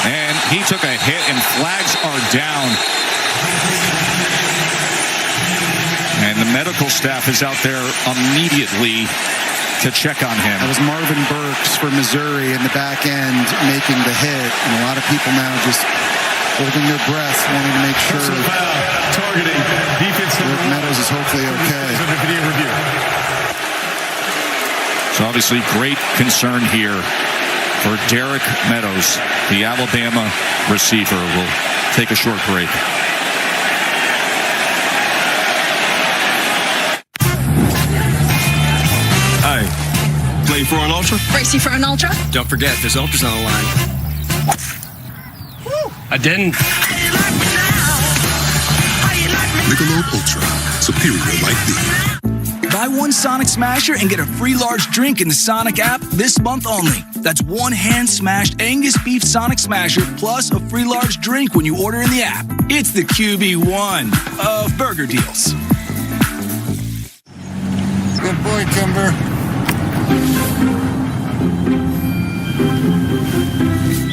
And he took a hit, and flags are down. And the medical staff is out there immediately to check on him. That was Marvin Burks for Missouri in the back end making the hit. And a lot of people now just holding their breath, wanting to make sure targeting defense. Rick Meadows is hopefully okay. Video review. So obviously great concern here for Derek Meadows, the Alabama receiver. We'll take a short break. Hi. Play for an ultra? Racing for an ultra? Don't forget, there's ultras on the line. Woo. I didn't. Michelob Ultra. Superior like thee. Buy one Sonic Smasher and get a free large drink in the Sonic app this month only. That's one hand-smashed Angus beef Sonic Smasher plus a free large drink when you order in the app. It's the QB1 of burger deals. Good boy, Kimber.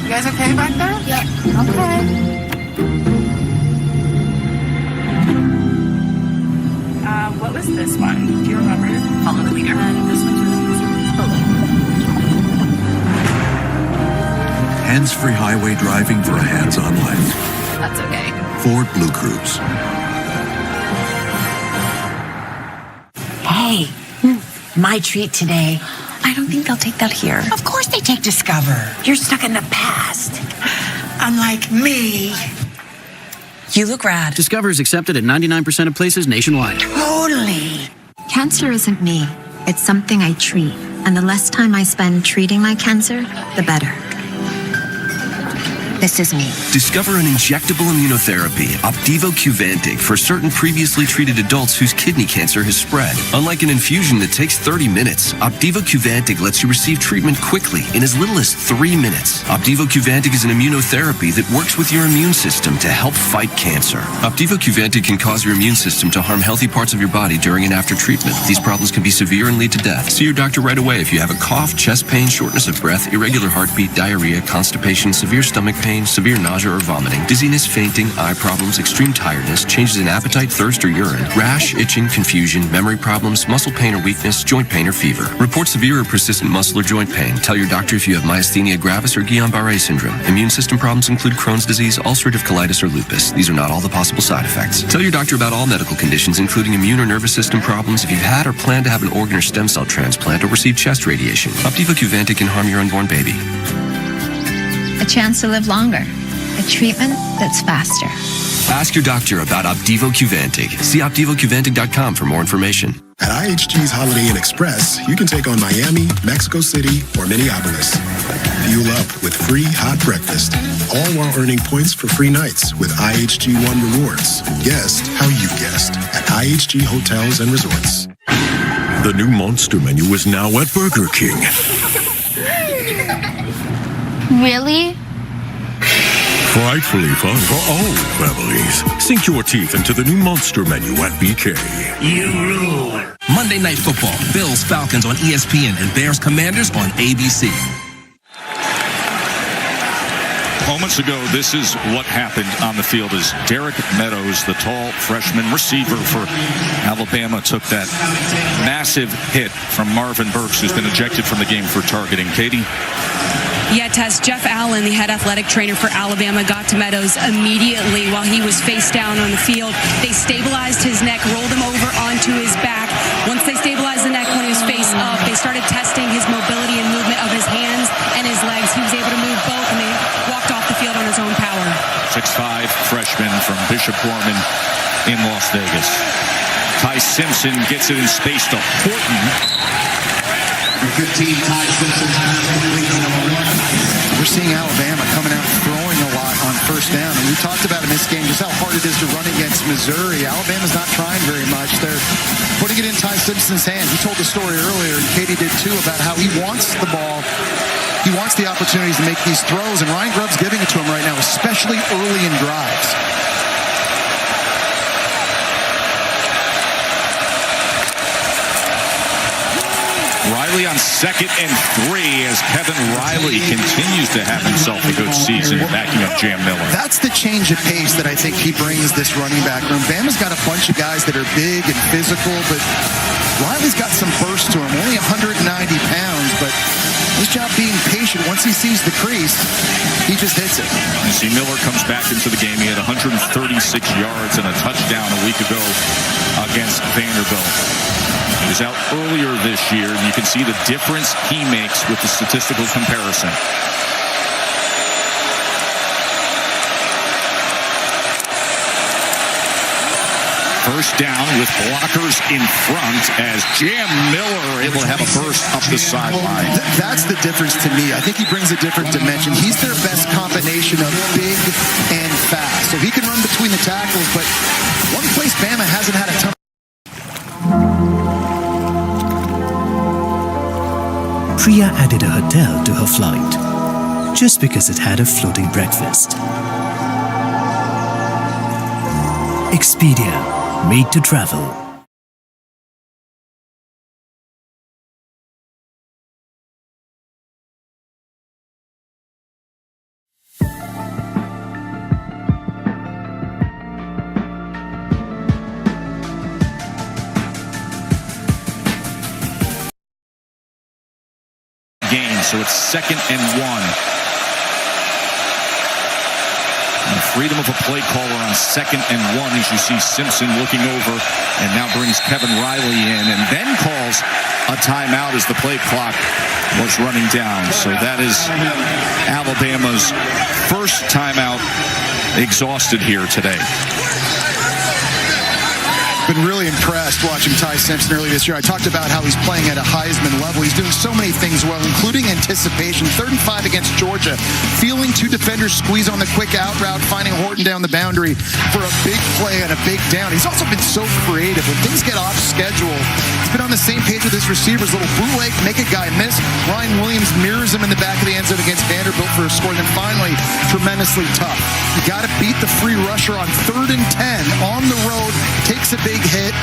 You guys okay back there? Yeah. Okay. What was this one? Do you remember? Follow the leader. And this one's really easy. Hands-free highway driving for a hands-on life. That's okay. Ford Blue Cruise. Hey, my treat today. I don't think they'll take that here. Of course they take Discover. You're stuck in the past. Unlike me. You look rad. Discover is accepted at 99% of places nationwide. Totally. Cancer isn't me. It's something I treat. And the less time I spend treating my cancer, the better. This is me. Discover an injectable immunotherapy, Opdivo Qvantig, for certain previously treated adults whose kidney cancer has spread. Unlike an infusion that takes 30 minutes, Opdivo Qvantig lets you receive treatment quickly in as little as 3 minutes. Opdivo Qvantig is an immunotherapy that works with your immune system to help fight cancer. Opdivo Qvantig can cause your immune system to harm healthy parts of your body during and after treatment. These problems can be severe and lead to death. See your doctor right away if you have a cough, chest pain, shortness of breath, irregular heartbeat, diarrhea, constipation, severe stomach pain, severe nausea or vomiting, dizziness, fainting, eye problems, extreme tiredness, changes in appetite, thirst, or urine, rash, itching, confusion, memory problems, muscle pain or weakness, joint pain or fever. Report severe or persistent muscle or joint pain. Tell your doctor if you have myasthenia gravis or Guillain-Barré syndrome. Immune system problems include Crohn's disease, ulcerative colitis, or lupus. These are not all the possible side effects. Tell your doctor about all medical conditions, including immune or nervous system problems, if you've had or plan to have an organ or stem cell transplant or receive chest radiation. Opdivo Qvantig can harm your unborn baby. A chance to live longer. A treatment that's faster. Ask your doctor about Opdivo Qvantig. See OpdivoQvantig.com for more information. At IHG's Holiday Inn Express, you can take on Miami, Mexico City, or Minneapolis. Fuel up with free hot breakfast, all while earning points for free nights with IHG One Rewards. Guest how you guessed at IHG Hotels and Resorts. The new Monster Menu is now at Burger King. Really? Frightfully fun for all families. Sink your teeth into the new Monster Menu at BK. You rule. Monday Night Football. Bills, Falcons on ESPN and Bears, Commanders on ABC. Moments ago, this is what happened on the field as Derek Meadows, the tall freshman receiver for Alabama, took that massive hit from Marvin Burks, who's been ejected from the game for targeting. Katie? Yeah, Tess, Jeff Allen, the head athletic trainer for Alabama, got to Meadows immediately while he was face down on the field. They stabilized his neck, rolled him over onto his back. Once they stabilized the neck when he was face up, they started testing his mobility and movement of his hands and his legs. He was able to move both, and they walked off the field on his own power. 6'5" freshman from Bishop Gorman in Las Vegas. Ty Simpson gets it in space to Horton. 15, Ty Simpson. We're seeing Alabama coming out throwing a lot on first down. And we talked about in this game just how hard it is to run against Missouri. Alabama's not trying very much. They're putting it in Ty Simpson's hands. He told the story earlier, and Katie did too, about how he wants the ball. He wants the opportunities to make these throws, and Ryan Grubb's giving it to him right now, especially early in drives. Riley on 2nd and 3. away as Kevin Riley continues to have himself a good season backing up Jam Miller. That's the change of pace that I think he brings this running back room. Bama's got a bunch of guys that are big and physical, but Riley's got some burst to him. Only 190 pounds, but his job being patient. Once he sees the crease, he just hits it. You see Miller comes back into the game. He had 136 yards and a touchdown a week ago against Vanderbilt. He was out earlier this year, and you can see the difference he makes with the statistical comparison. First down with blockers in front as Jam Miller able to have a burst up the sideline. That's the difference to me. I think he brings a different dimension. He's their best combination of big and fast. So he can run between the tackles, but one place Bama hasn't had a ton. Priya added a hotel to her flight just because it had a floating breakfast. Expedia, made to travel. So it's 2nd and 1. And the freedom of a play caller on 2nd and 1 as you see Simpson looking over and now brings Kevin Riley in and then calls a timeout as the play clock was running down. So that is Alabama's first timeout exhausted here today. Been really impressed watching Ty Simpson early this year. I talked about how he's playing at a Heisman level. He's doing so many things well, including anticipation. 3rd and 5 against Georgia. Feeling 2 defenders squeeze on the quick out route, finding Horton down the boundary for a big play and a big down. He's also been so creative. When things get off schedule, he's been on the same page with his receivers. Little bootleg, make a guy miss. Ryan Williams mirrors him in the back of the end zone against Vanderbilt for a score. And then finally, tremendously tough. You got to beat the free rusher on 3rd and 10 on the road. Takes a big hit,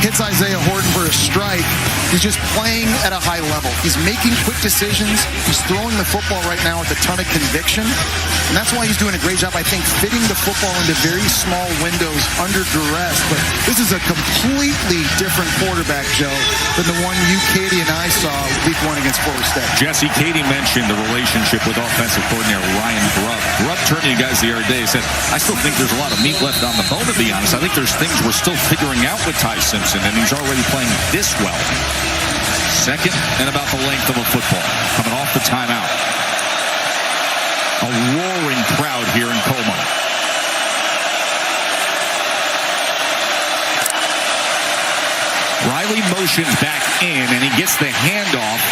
hits Isaiah Horton for a strike. He's just playing at a high level. He's making quick decisions. He's throwing the football right now with a ton of conviction. And that's why he's doing a great job, I think, fitting the football into very small windows under duress. But this is a completely different quarterback, Joe, than the one you, Katie, and I saw week 1 against Florida State. Jesse, Katie mentioned the relationship with offensive coordinator Ryan Grubb. Grubb turned to you guys the other day and said, I still think there's a lot of meat left on the bone, to be honest. I think there's things we're still figuring out with Ty Simpson, and he's already playing this well. 2nd and about the length of a football. Coming off the timeout. A roaring crowd here in Como. Riley motions back in, and he gets the handoff.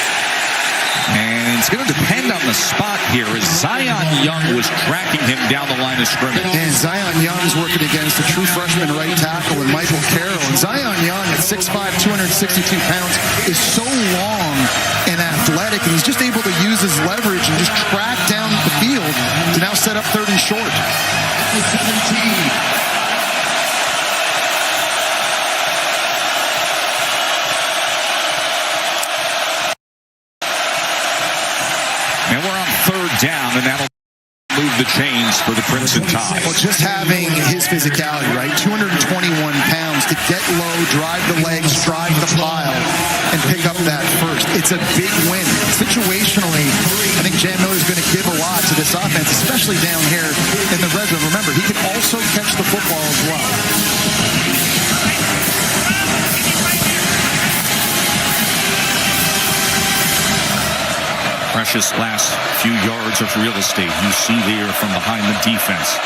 And it's going to depend on the spot here as Zion Young was tracking him down the line of scrimmage. And Zion Young's working against a true freshman right tackle in Michael Carroll. And Zion Young at 6'5", 262 pounds is so long and athletic, and he's just able to use his leverage and just track down the field to now set up 3rd and short. 17. And we're on 3rd down, and that'll move the chains for the Crimson Tide. Well, just having his physicality, right? 221 pounds to get low, drive the legs, drive the pile, and pick up that first. It's a big win. Situationally, I think Jam Miller's going to give a lot to this offense, especially down here in the red zone. Remember, he can also catch the football as well. Precious last few yards of real estate you see there from behind the defense.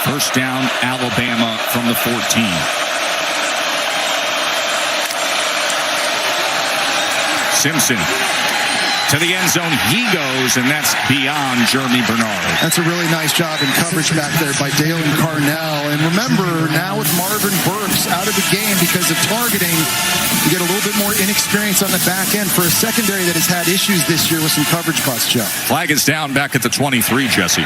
First down, Alabama from the 14. Simpson to the end zone. He goes, and that's beyond Jeremy Bernard. That's a really nice job in coverage back there by Dalen Carnell. And remember, now with Marvin Burks out of the game because of targeting, you get a little bit more inexperience on the back end for a secondary that has had issues this year with some coverage busts, Joe. Flag is down back at the 23, Jesse.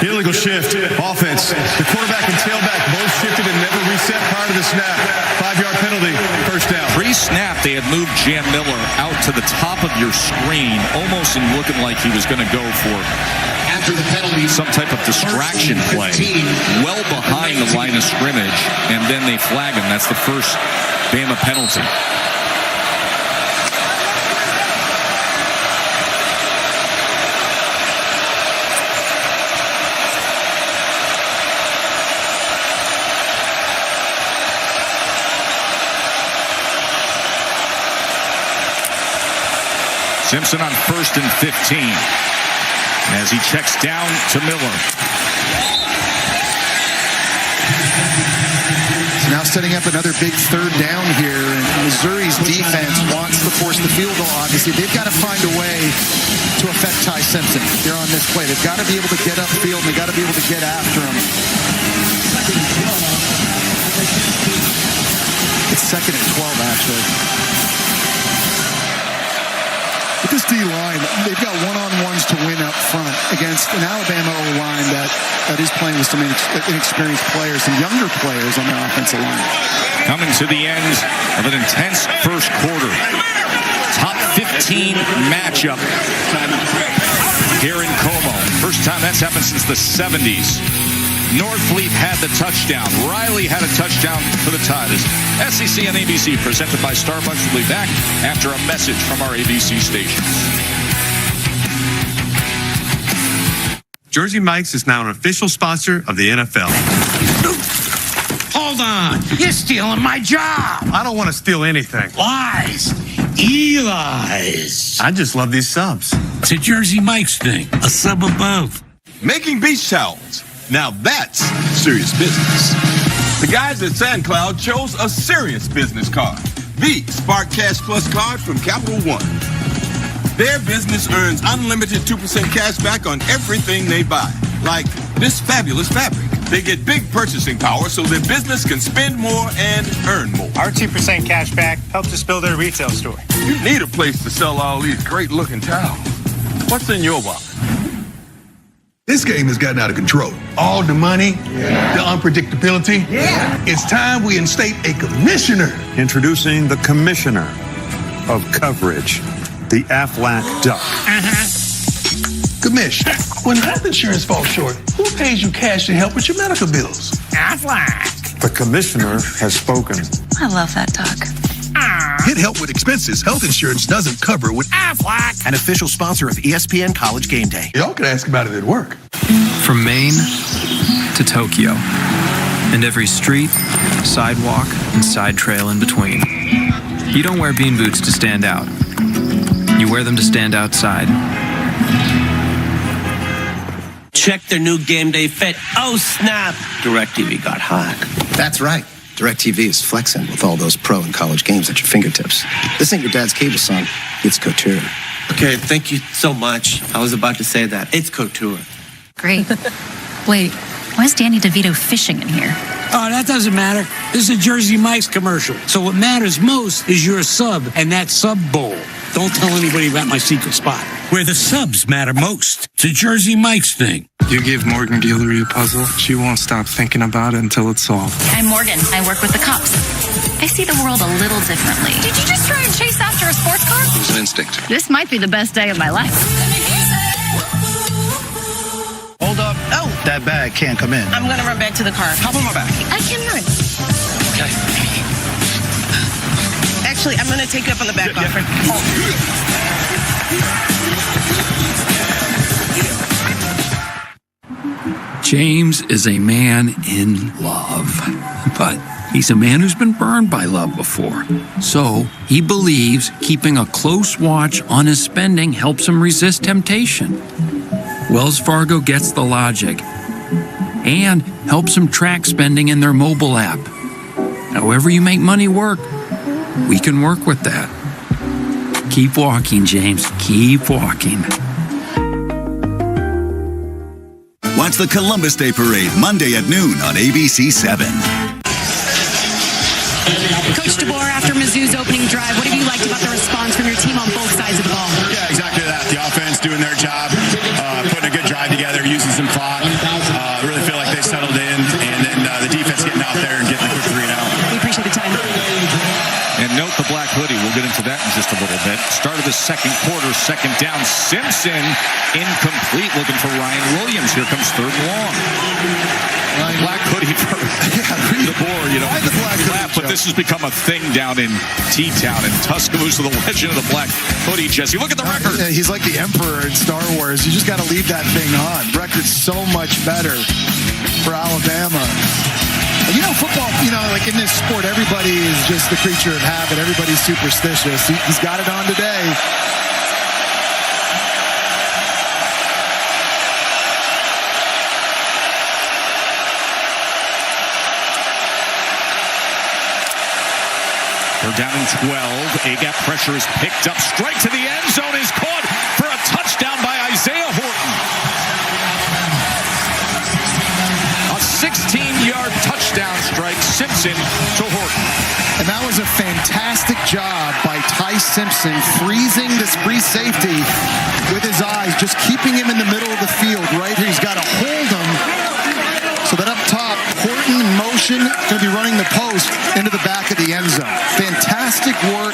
Illegal shift. Offense. The quarterback and tailback both shifted and never reset prior to the snap. 5-yard penalty. First down. Pre-snap, they had moved Jam Miller out to the top of your screen, almost in looking like he was going to go for some type of distraction play. Well behind the line of scrimmage, and then they flag him. That's the first Bama penalty. Simpson on 1st and 15 as he checks down to Miller. So now setting up another big third down here, and Missouri's defense wants to force the field goal. Obviously, they've got to find a way to affect Ty Simpson here on this play. They've got to be able to get upfield, and they've got to be able to get after him. It's 2nd and 12, actually. With this D-line, they've got one-on-ones to win up front against an Alabama O-line that is playing with some inexperienced players, some younger players on their offensive line. Coming to the end of an intense first quarter. Top 15 matchup here in Como. First time that's happened since the 70s. Northfleet had the touchdown. Riley had a touchdown for the Tigers. SEC and ABC presented by Starbucks will be back after a message from our ABC stations. Jersey Mike's is now an official sponsor of the NFL. Hold on. You're stealing my job. I don't want to steal anything. Lies. Eli's. I just love these subs. It's a Jersey Mike's thing. A sub above. Making beach towels. Now that's serious business. The guys at SandCloud chose a serious business card. The Spark Cash Plus card from Capital One. Their business earns unlimited 2% cash back on everything they buy. Like this fabulous fabric. They get big purchasing power so their business can spend more and earn more. Our 2% cash back helps us build our retail store. You need a place to sell all these great looking towels. What's in your wallet? This game has gotten out of control. All the money, the unpredictability. It's time we instate a commissioner. Introducing the commissioner of coverage, the Aflac Duck. Commissioner, when health insurance falls short, who pays you cash to help with your medical bills? Aflac. The commissioner has spoken. I love that duck. Get help with expenses health insurance doesn't cover with Aflac. An official sponsor of ESPN College Game Day. Y'all can ask about it at work. From Maine to Tokyo, and every street, sidewalk, and side trail in between. You don't wear bean boots to stand out. You wear them to stand outside. Check their new game day fit. Oh, snap. DirecTV got hot. That's right. DirecTV is flexing with all those pro and college games at your fingertips. This ain't your dad's cable, son. It's Couture. Okay, thank you so much. I was about to say that. It's Couture. Great. Wait, why is Danny DeVito fishing in here? Oh, that doesn't matter. This is a Jersey Mike's commercial. So what matters most is your sub and that sub bowl. Don't tell anybody about my secret spot. Where the subs matter most. It's a Jersey Mike's thing. You give Morgan Guillory a puzzle, she won't stop thinking about it until it's solved. I'm Morgan. I work with the cops. I see the world a little differently. Did you just try and chase after a sports car? It was an instinct. This might be the best day of my life. Hold up. Oh, that bag can't come in. I'm going to run back to the car. Hop on my back. I can run. Okay. Actually, I'm going to take you up on the back. James is a man in love, but he's a man who's been burned by love before. So he believes keeping a close watch on his spending helps him resist temptation. Wells Fargo gets the logic and helps him track spending in their mobile app. However you make money work, we can work with that. Keep walking, James. Keep walking. Watch the Columbus Day Parade Monday at noon on ABC 7. Coach DeBoer, after Mizzou's opening drive, what have you liked about the response from your team on both sides of the ball? Yeah, exactly that. The offense doing their job, putting a good drive together. together, using some clock. Really feel like they settled in, and then the defense getting out there and getting the quick 3 and out. We appreciate the time. And note the black hoodie. We'll get into that in just a little bit. Start of the second quarter, second down. Simpson incomplete, looking for Ryan Williams. Here comes third and long. Black hoodie for the board, you know. But this has become a thing down in T-Town, and Tuscaloosa, the legend of the black hoodie. Jesse, look at the record. He's like the Emperor in Star Wars. You just got to leave that thing on. Record's so much better for Alabama. And you know, football, you know, like in this sport, everybody is just the creature of habit. Everybody's superstitious. He's got it on today. They're down in 12. A-gap pressure is picked up. Strike to the end zone is caught for a touchdown by Isaiah Horton. A 16-yard touchdown strike, Simpson to Horton. And that was a fantastic job by Ty Simpson, freezing this free safety with his eyes, just keeping him in the middle of the field right here. He's got to hold him so that up top, Horton in motion, going to be running the post into the back of the end zone. Fantastic work,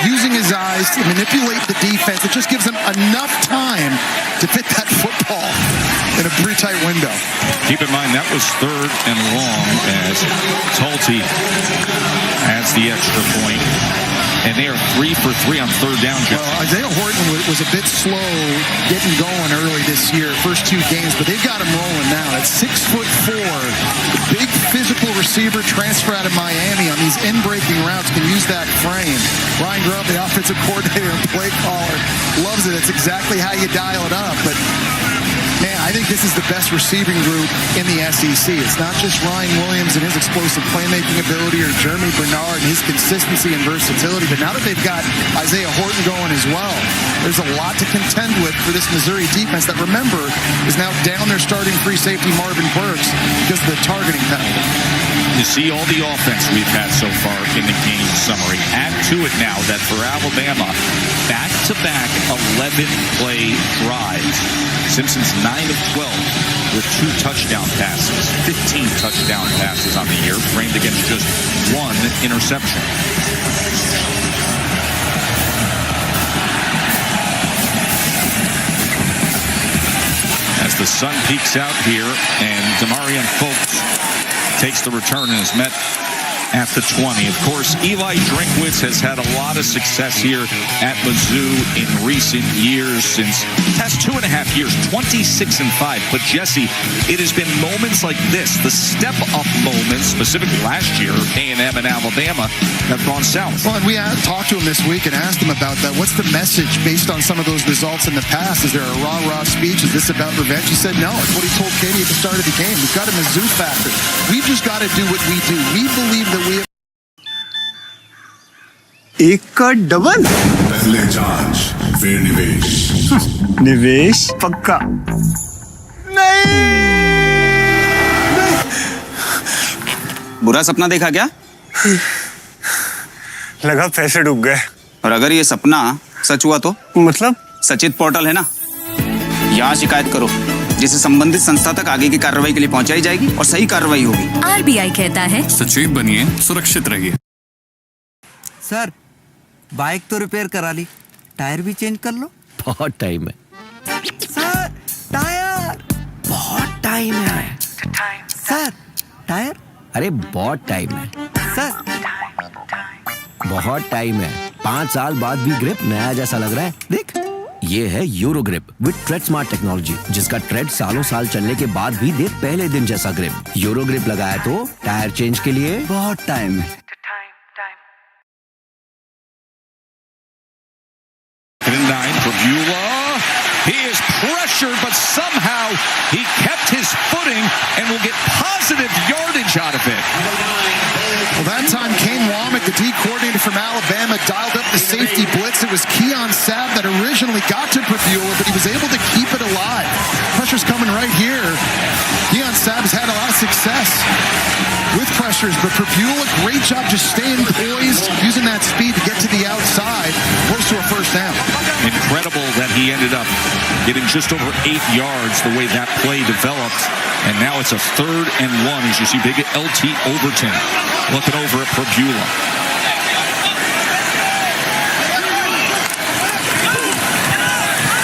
using his eyes to manipulate the defense. It just gives him enough time to fit that football in a pretty tight window. Keep in mind, that was third and long as Tulty adds the extra point. And they are 3 for 3 on third down. Well, Isaiah Horton was a bit slow getting going early this year, first 2 games, but they've got him rolling now. At 6'4", big physical receiver transfer out of Miami on these in-breaking routes can use that frame. Ryan Grubb, the offensive coordinator and play caller, loves it. It's exactly how you dial it up. But man, I think this is the best receiving group in the SEC. It's not just Ryan Williams and his explosive playmaking ability or Jeremy Bernard and his consistency and versatility, but now that they've got Isaiah Horton going as well, there's a lot to contend with for this Missouri defense that, remember, is now down their starting free safety Marvin Burks because of the targeting penalty. You see all the offense we've had so far in the game summary. Add to it now that for Alabama, back-to-back 11-play drives. Simpson's 9 of 12 with 2 touchdown passes, 15 touchdown passes on the year, framed against just 1 interception. As the sun peeks out here, and Demarion Folks takes the return and is met at the 20. Of course, Eli Drinkwitz has had a lot of success here at Mizzou in recent years, since the past 2.5 years, 26-5. But Jesse, it has been moments like this, the step-up moments, specifically last year, A&M and Alabama, have gone south. Well, and we talked to him this week and asked him about that. What's the message based on some of those results in the past? Is there a rah-rah speech? Is this about revenge? He said no. It's what he told Katie at the start of the game. We've got a Mizzou factor. We've just got to do what we do. We believe that we have... एक का double पहले जांच फिर निवेश निवेश पक्का नहीं बुरा सपना देखा क्या? लगा पैसे डूब गए। और अगर ये सपना सच हुआ तो? मतलब सचित पोर्टल है ना, यहाँ शिकायत करो, जिसे संबंधित संस्था तक आगे की कार्रवाई के लिए पहुंचाई जाएगी और सही कार्रवाई होगी। RBI कहता है सचेत बनिए, सुरक्षित रहिए। सर, बाइक तो रिपेयर करा ली, टायर भी चेंज कर लो। बहुत टाइम है सर, टायर बहुत टाइम है सर, टायर अरे बहुत टाइम है सर, बहुत टाइम है। 5 साल बाद भी ग्रिप नया जैसा लग रहा है। देख, ये है euro grip with trade smart technology, जिसका ट्रेड सालों साल चलने के बाद भी दे पहले दिन जैसा ग्रिप। यूरो ग्रिप लगाया तो टायर चेंज के लिए बहुत टाइम है। He is pressured, but somehow he kept his footing and will get positive yardage out of it. Well, that time Kane Womack, the D coordinator from Alabama, dialed up the safety blitz. It was Keon Sabb that originally got to Pavula, but he was able to keep it alive. Pressure's coming right here. Keon Dijon Saab has had a lot of success with pressures, but Prabula, great job just staying poised, using that speed to get to the outside, close to a first down. Incredible that he ended up getting just over 8 yards the way that play developed. And now it's a 3rd and 1 as you see big LT Overton looking over at Prabula.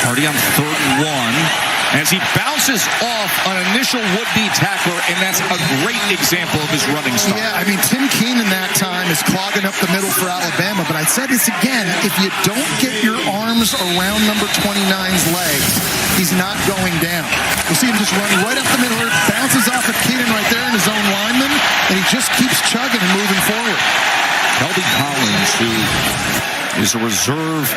Already on 3rd and 1 as he bounces off an initial would-be tackler, and that's a great example of his running style. Yeah, I mean, Tim Keenan that time is clogging up the middle for Alabama, but I said this again, if you don't get your arms around number 29's legs, he's not going down. You'll see him just run right up the middle, bounces off of Keenan right there in his own lineman, and he just keeps chugging and moving forward. Kelby Collins, who is a reserve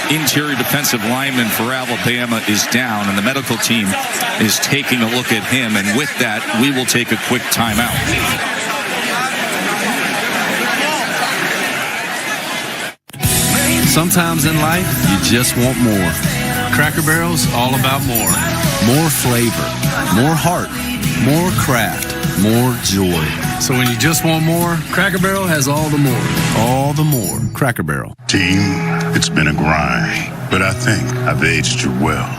interior defensive lineman for Alabama, is down, and the medical team is taking a look at him. And with that, we will take a quick timeout. Sometimes in life, you just want more. Cracker Barrel's all about more. More flavor, more heart, more craft, more joy. So when you just want more, Cracker Barrel has all the more. All the more. Cracker Barrel. Team, it's been a grind, but I think I've aged you well.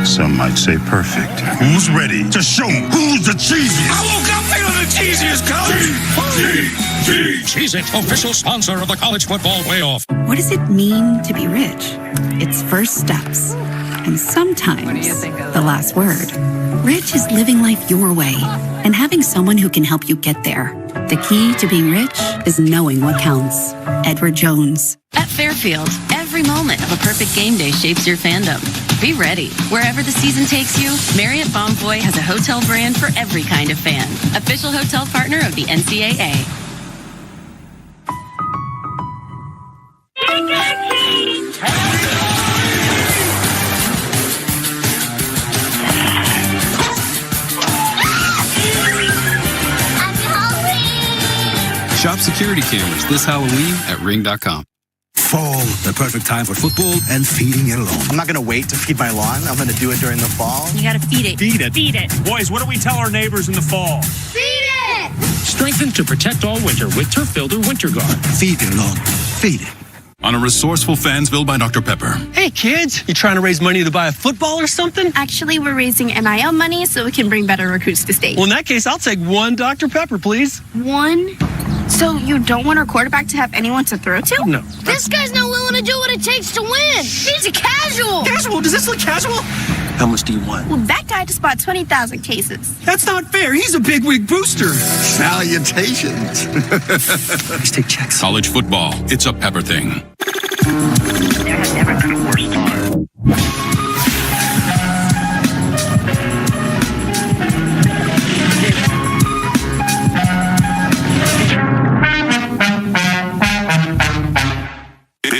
Some might say perfect. Who's ready to show who's the cheesiest? I woke up feeling the cheesiest, Coach! Cheez-It, official sponsor of the college football playoff. What does it mean to be rich? It's first steps. And sometimes the last word. Rich is living life your way and having someone who can help you get there. The key to being rich is knowing what counts. Edward Jones. At Fairfield, every moment of a perfect game day shapes your fandom. Be ready. Wherever the season takes you, Marriott Bonvoy has a hotel brand for every kind of fan. Official hotel partner of the NCAA. Shop security cameras this Halloween at Ring.com. Fall, the perfect time for football and feeding it alone. I'm not going to wait to feed my lawn. I'm going to do it during the fall. You got to feed it. Feed it. Feed it. Boys, what do we tell our neighbors in the fall? Feed it! Strengthen to protect all winter with Turf Builder Winter Guard. Feed your lawn. Feed it. On a resourceful Fansville by Dr. Pepper. Hey, kids, you trying to raise money to buy a football or something? Actually, we're raising NIL money so we can bring better recruits to state. Well, in that case, I'll take 1 Dr. Pepper, please. 1? So you don't want our quarterback to have anyone to throw to? No. This guy's not willing to do what it takes to win. He's a casual. Casual? Does this look casual? How much do you want? Well, that guy just bought 20,000 cases. That's not fair. He's a big wig booster. Salutations. Let's take checks. College football, it's a Pepper thing. There has never been a worse time.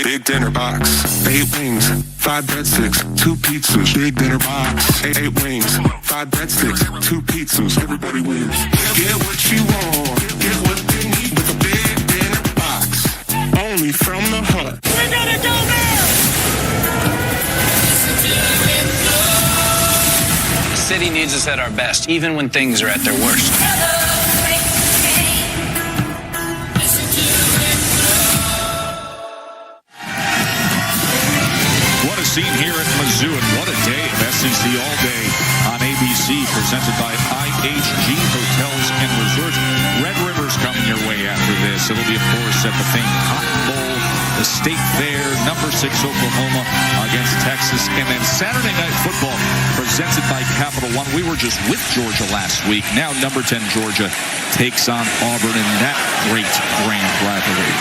Big dinner box, 8 wings, 5 breadsticks, 2 pizzas. Big dinner box, 8 wings, 5 breadsticks, 2 pizzas. Everybody wins. Get what you want, get what they need with a big dinner box. Only from the Hut. We're gonna go there! The city needs us at our best, even when things are at their worst. Scene here at Mizzou, and what a day of SEC All Day on ABC, presented by IHG Hotels and Resorts. Red River's coming your way after this. It'll be, of course, at the famed Cotton Bowl, the State Fair, number 6 Oklahoma against Texas, and then Saturday Night Football presented by Capital One. We were just with Georgia last week. Now number 10 Georgia takes on Auburn in that great grand rivalry.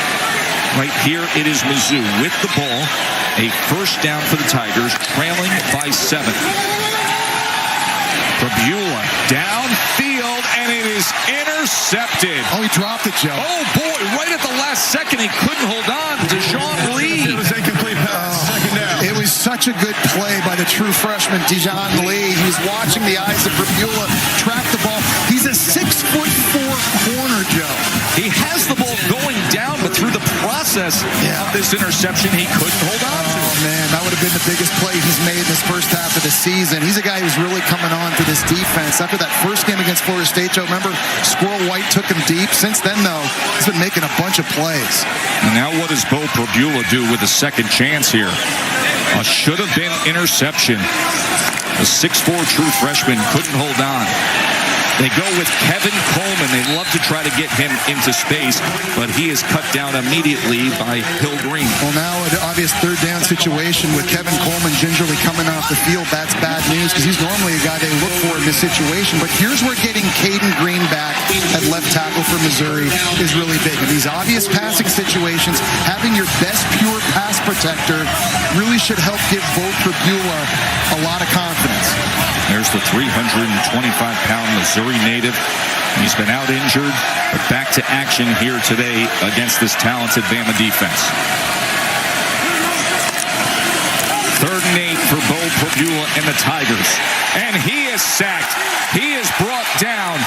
Right here, it is Mizzou with the ball. A first down for the Tigers, trailing by 7. Prabula downfield, and it is intercepted. Oh, he dropped it, Joe. Oh, boy, right at the last second, he couldn't hold on. Deshaun Lee. It was incomplete pass. Second down. It was such a good play by the true freshman, Deshaun Lee. He was watching the eyes of Prabula track the ball. He's a 6'4" short corner, Joe. He has the ball going down, but through the process of this interception, he couldn't hold on to. Oh, man, that would have been the biggest play he's made in this first half of the season. He's a guy who's really coming on to this defense. After that first game against Florida State, Joe, remember, Squirrel White took him deep. Since then, though, he's been making a bunch of plays. And now what does Bo Prabula do with a second chance here? A should-have-been interception. The 6'4" true freshman couldn't hold on. They go with Kevin Coleman. They love to try to get him into space, but he is cut down immediately by Hill Green. Well, now an obvious third down situation with Kevin Coleman gingerly coming off the field. That's bad news because he's normally a guy they look for in this situation. But here's where getting Caden Green back at left tackle for Missouri is really big. In these obvious passing situations, having your best pure pass protector really should help give Bo Prabula a lot of confidence. There's the 325-pound Missouri native. He's been out injured, but back to action here today against this talented Bama defense. 3rd and 8 for Bo Prabula and the Tigers. And he is sacked. He is brought down.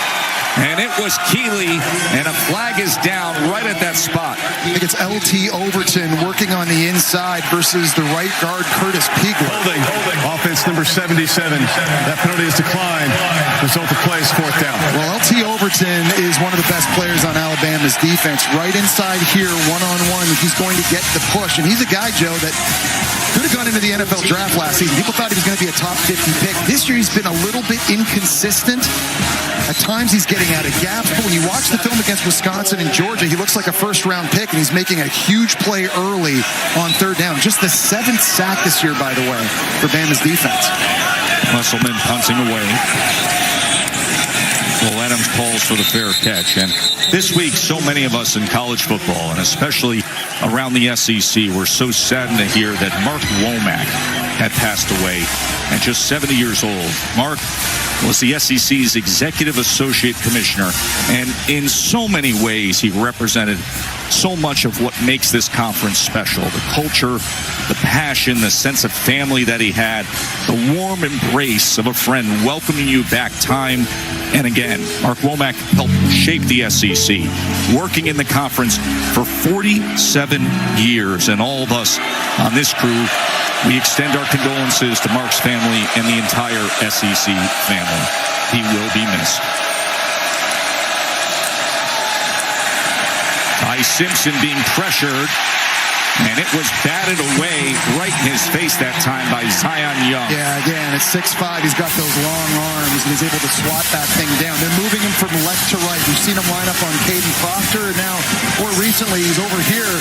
And it was Keeley, and a flag is down right at that spot. I think it's LT Overton working on the inside versus the right guard, Curtis Pigler. Holding. Offense number 77. That penalty is declined. Result of play is 4th down. Well, LT Overton is one of the best players on Alabama's defense. Right inside here, one-on-one, he's going to get the push. And he's a guy, Joe, that could have gone into the NFL draft last season. People thought he was going to be a top 50 pick. This year he's been a little bit inconsistent. At times he's getting out of gaps, but when you watch the film against Wisconsin and Georgia, he looks like a first-round pick, and he's making a huge play early on 3rd down. Just the 7th sack this year, by the way, for Bama's defense. Musselman punting away. Will Adams calls for the fair catch. And this week, so many of us in college football, and especially around the SEC, were so saddened to hear that Mark Womack had passed away at just 70 years old. Mark was the SEC's Executive Associate Commissioner, and in so many ways he represented so much of what makes this conference special. The culture, the passion, the sense of family that he had, the warm embrace of a friend welcoming you back time and again. Mark Womack helped shape the SEC, working in the conference for 47 years, and all of us on this crew, we extend our condolences to Mark's family and the entire SEC family. He will be missed. Ty Simpson being pressured, and it was batted away right in his face that time by Zion Young. Yeah, again, at 6'5", he's got those long arms, and he's able to swat that thing down. They're moving him from left to right. We've seen him line up on Caden Proctor, and now, more recently, he's over here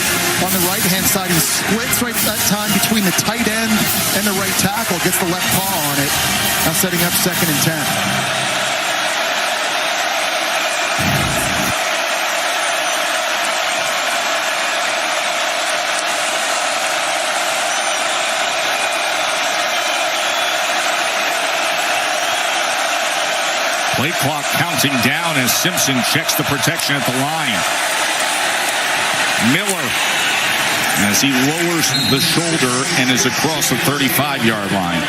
on the right-hand side. He splits right at that time between the tight end and the right tackle, gets the left paw on it. Now setting up 2nd and 10. Play clock counting down as Simpson checks the protection at the line. Miller, as he lowers the shoulder and is across the 35-yard line.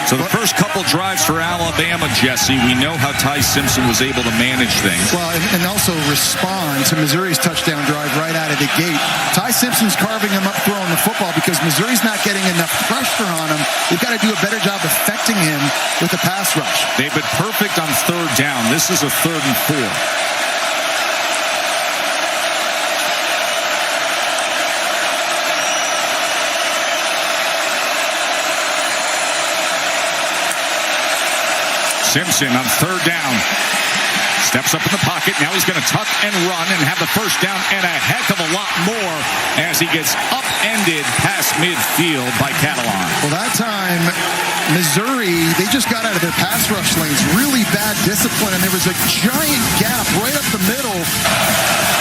So the first couple drives for Alabama, Jesse, we know how Ty Simpson was able to manage things. Well, and also respond to Missouri's touchdown drive right out of the gate. Ty Simpson's carving him up throwing the football because Missouri's not getting enough pressure on him. They've got to do a better job affecting him with the pass rush. They've been perfect on 3rd down. This is a 3rd and 4. Simpson on 3rd down. Steps up in the pocket. Now he's going to tuck and run and have the first down and a heck of a lot more as he gets upended past midfield by Catalan. Well, that time, Missouri, they just got out of their pass rush lanes. Really bad discipline, and there was a giant gap right up the middle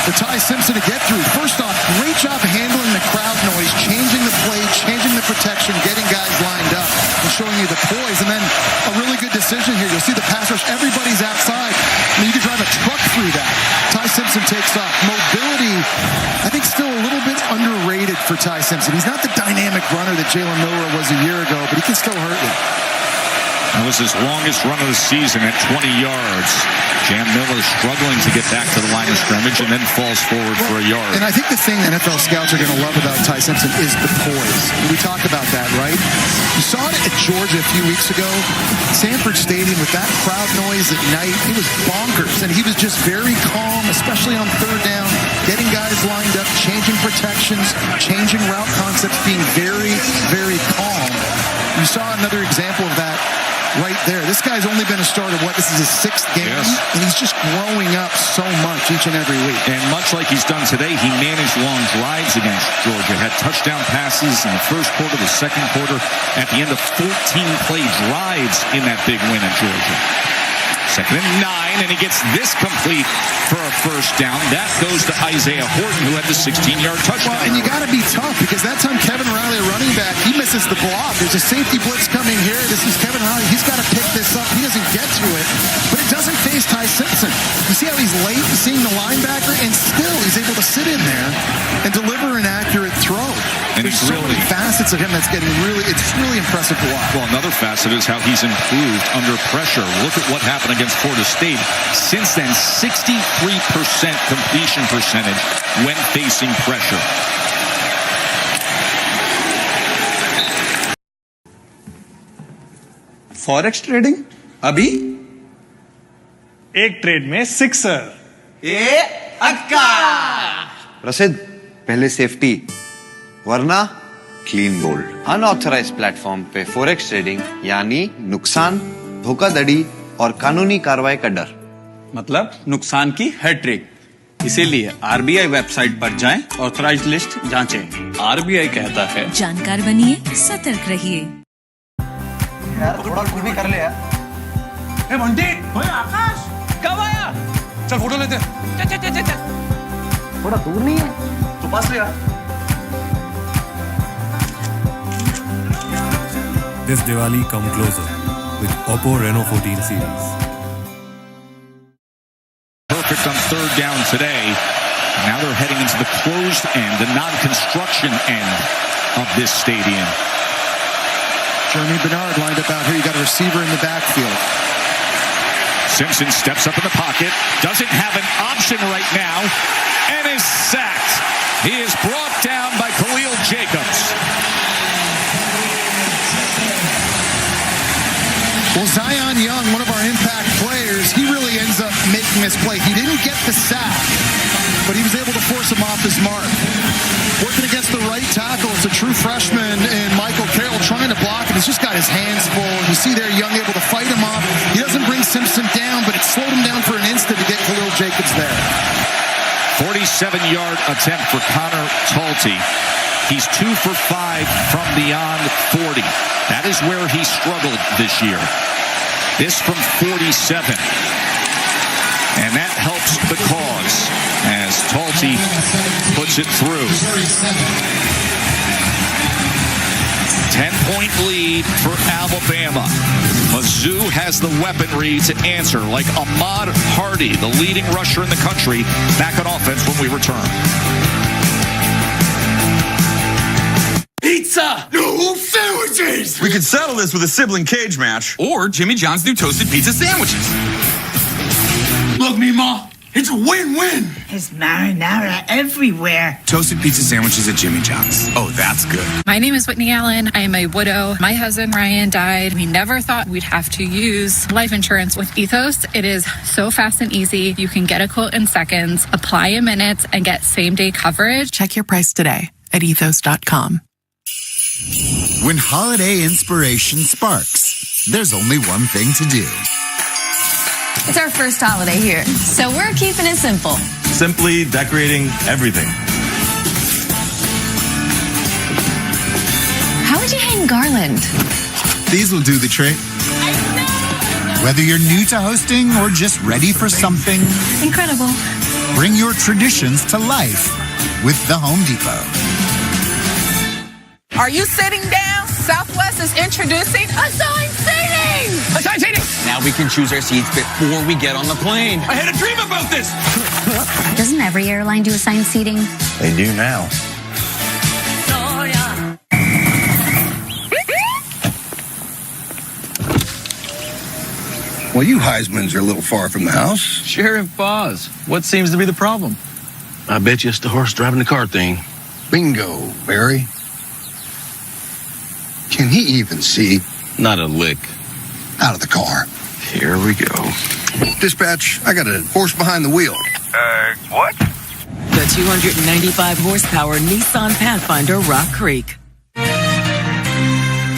for Ty Simpson to get through. First off, great job handling the crowd noise, changing the play, changing the protection, getting guys lined up, and showing you the poise. And then a really good decision here. You'll see the pass rush. Everybody's outside. I mean, you can drive a truck through that. Ty Simpson takes off. Mobility, I think, still a little bit underrated for Ty Simpson. He's not the dynamic runner that Jalen Milroe was a year ago, but he can still hurt you. That was his longest run of the season at 20 yards. Jam Miller struggling to get back to the line of scrimmage and then falls forward for a yard. And I think the thing that NFL scouts are going to love about Ty Simpson is the poise. We talked about that, right? You saw it at Georgia a few weeks ago. Sanford Stadium with that crowd noise at night. It was bonkers. And he was just very calm, especially on third down, getting guys lined up, changing protections, changing route concepts, being very, very calm. You saw another example of that right there. This guy's only been a starter, this is his 6th game, and he's just growing up so much each and every week. And much like he's done today, he managed long drives against Georgia, had touchdown passes in the first quarter, the second quarter, at the end of 14-play drives in that big win at Georgia. 2nd and 9, and he gets this complete for a first down. That goes to Isaiah Horton, who had the 16-yard touchdown. Well, and you got to be tough, because that time Kevin Riley, a running back, he misses the block. There's a safety blitz coming here. This is Kevin Riley. He's got to pick this up. He doesn't get to it, but it doesn't face Ty Simpson. You see how he's late in seeing the linebacker, and still he's able to sit in there and deliver an accurate throw. And There's so many facets of him that's getting it's really impressive to watch. Well, another facet is how he's improved under pressure. Look at what happened against Florida State. Since then, 63% completion percentage when facing pressure. Forex trading अभी एक trade में 6 ये अक्का प्रसिद्ध पहले safety वरना clean bowled unauthorised platform पे forex trading यानी नुकसान, धोखाधड़ी और कानूनी कार्रवाई का डर। मतलब नुकसान की हैट्रिक। इसीलिए आरबीआई वेबसाइट पर जाएं, ऑथराइज्ड लिस्ट जांचें। आरबीआई कहता है जानकार बनिए, सतर्क रहिए। यार थोड़ा खुद भी कर ले यार। ए बंटी, ओए आकाश, कब आया? चल फोटो लेते हैं। चल। थोड़ा दूर नहीं है? तो पास ले यार। This Diwali come closer with Oppo Reno 14 series. Perfect on third down today. Now they're heading into the closed end, the non-construction end of this stadium. Jeremy Bernard lined up out here. You got a receiver in the backfield. Simpson steps up in the pocket, doesn't have an option right now, and is sacked. He is brought down by Khalil Jacobs. Well, Zion Young, one of our impact players, he really ends up making this play. He didn't get the sack, but he was able to force him off his mark. Working against the right tackle, it's a true freshman in Michael Carroll trying to block him. He's just got his hands full. You see there, Young able to fight him off. He doesn't bring Simpson down, but it slowed him down for an instant to get Khalil Jacobs there. 47-yard attempt for Connor Talty. He's 2 for 5 from beyond 40. That is where he struggled this year. This from 47. And that helps the cause as Talty puts it through. 10-point lead for Alabama. Mizzou has the weaponry to answer, like Ahmad Hardy, the leading rusher in the country, back on offense when we return. Pizza! No sandwiches! We could settle this with a sibling cage match. Or Jimmy John's new toasted pizza sandwiches. Look, Mima, it's a win-win. There's marinara everywhere. Toasted pizza sandwiches at Jimmy John's. Oh, that's good. My name is Whitney Allen. I am a widow. My husband, Ryan, died. We never thought we'd have to use life insurance. With Ethos, it is so fast and easy. You can get a quote in seconds, apply in minutes, and get same-day coverage. Check your price today at ethos.com. When holiday inspiration sparks, there's only one thing to do. It's our first holiday here, so we're keeping it simple. Simply decorating everything. How would you hang garland? These will do the trick. Whether you're new to hosting or just ready for something incredible, bring your traditions to life with the Home Depot. Are you sitting down? Southwest is introducing assigned seating! Assigned seating! Now we can choose our seats before we get on the plane. I had a dream about this! Doesn't every airline do assigned seating? They do now. Well, you Heismans are a little far from the house. Sheriff Boz, what seems to be the problem? I bet you it's the horse driving the car thing. Bingo, Barry. Can he even see? Not a lick. Out of the car. Here we go. Dispatch, I got a horse behind the wheel. What? The 295 horsepower Nissan Pathfinder Rock Creek.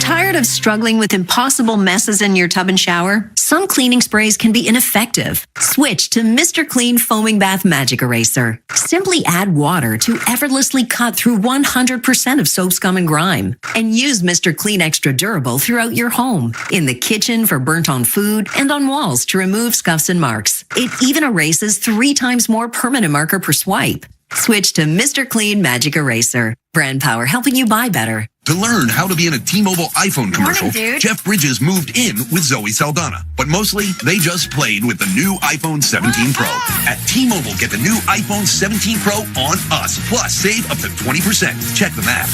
Tired of struggling with impossible messes in your tub and shower? Some cleaning sprays can be ineffective. Switch to Mr. Clean Foaming Bath Magic Eraser. Simply add water to effortlessly cut through 100% of soap, scum, and grime. And use Mr. Clean Extra Durable throughout your home. In the kitchen for burnt on food and on walls to remove scuffs and marks. It even erases 3 times more permanent marker per swipe. Switch to Mr. Clean Magic Eraser. Brand power helping you buy better. To learn how to be in a T-Mobile iPhone commercial, Morning, Jeff Bridges moved in with Zoe Saldana. But mostly, they just played with the new iPhone 17 Pro. At T-Mobile, get the new iPhone 17 Pro on us. Plus, save up to 20%. Check the map.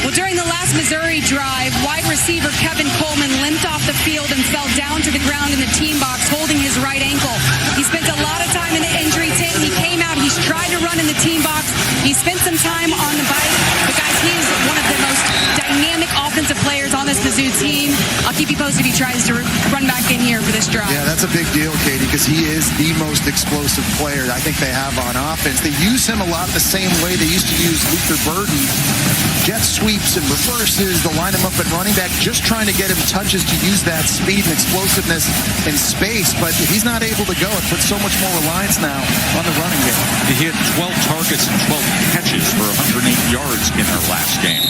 Well, during the last Missouri drive, wide receiver Kevin Coleman limped off the field and fell down to the ground in the team box holding his right ankle. He spent a lot of time in the injury tent. He came out. He's tried to run in the team box. He spent some time on the bike. But guys, he is one of the most dynamic offensive players on this Mizzou team. I'll keep you posted if he tries to run back in here for this drive. Yeah, that's a big deal, Katie, because he is the most explosive player I think they have on offense. They use him a lot the same way they used to use Luther Burden. Jet sweeps and reverses, they'll line him up at running back, just trying to get him touches to use that speed and explosiveness in space. But if he's not able to go, it puts so much more reliance now on the running game. He had 12 targets and 12 catches for 108 yards in their last game.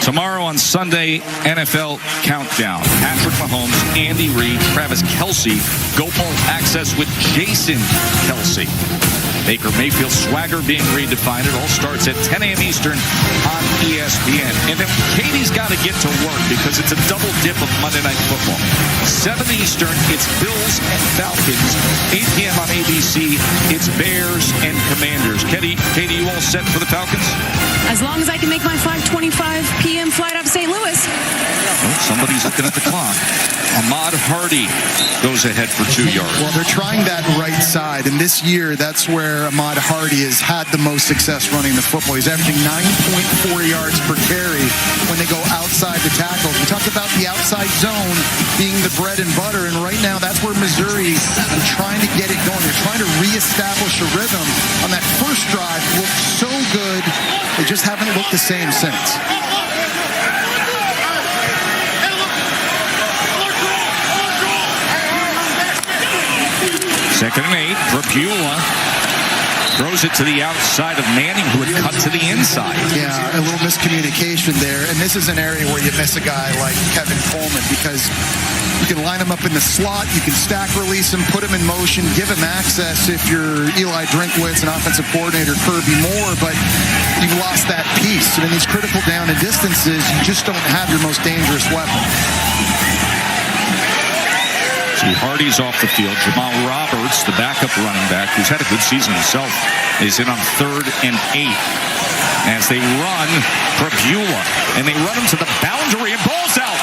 Tomorrow on Sunday, NFL Countdown. Patrick Mahomes, Andy Reid, Travis Kelce, Gopal Access with Jason Kelce. Baker Mayfield swagger being redefined. It all starts at 10 a.m. Eastern on ESPN. And then Katie's got to get to work because it's a double dip of Monday Night Football. 7 Eastern, it's Bills and Falcons. 8 p.m. on ABC, it's Bears and Commanders. Katie, you all set for the Falcons? As long as I can make my 5:25 p.m. flight out of St. Louis. Oh, somebody's looking at the clock. Ahmad Hardy goes ahead for 2 yards. Well, they're trying that right side, and this year, that's where Ahmad Hardy has had the most success running the football. He's averaging 9.4 yards per carry when they go outside the tackles. We talked about the outside zone being the bread and butter, and right now, that's where Missouri is trying to get it going. They're trying to reestablish a rhythm. On that first drive, looked so good. They just haven't looked the same since. Second and 8, Brabula throws it to the outside of Manning, who had cut to the inside. Yeah, a little miscommunication there. And this is an area where you miss a guy like Kevin Coleman because you can line him up in the slot, you can stack release him, put him in motion, give him access if you're Eli Drinkwitz and offensive coordinator Kirby Moore, but you've lost that piece. And in these critical down and distances, you just don't have your most dangerous weapon. See, Hardy's off the field. Jamal Roberts, the backup running back, who's had a good season himself, is in on 3rd and 8. As they run Brabula, and they run him to the boundary, and ball's out.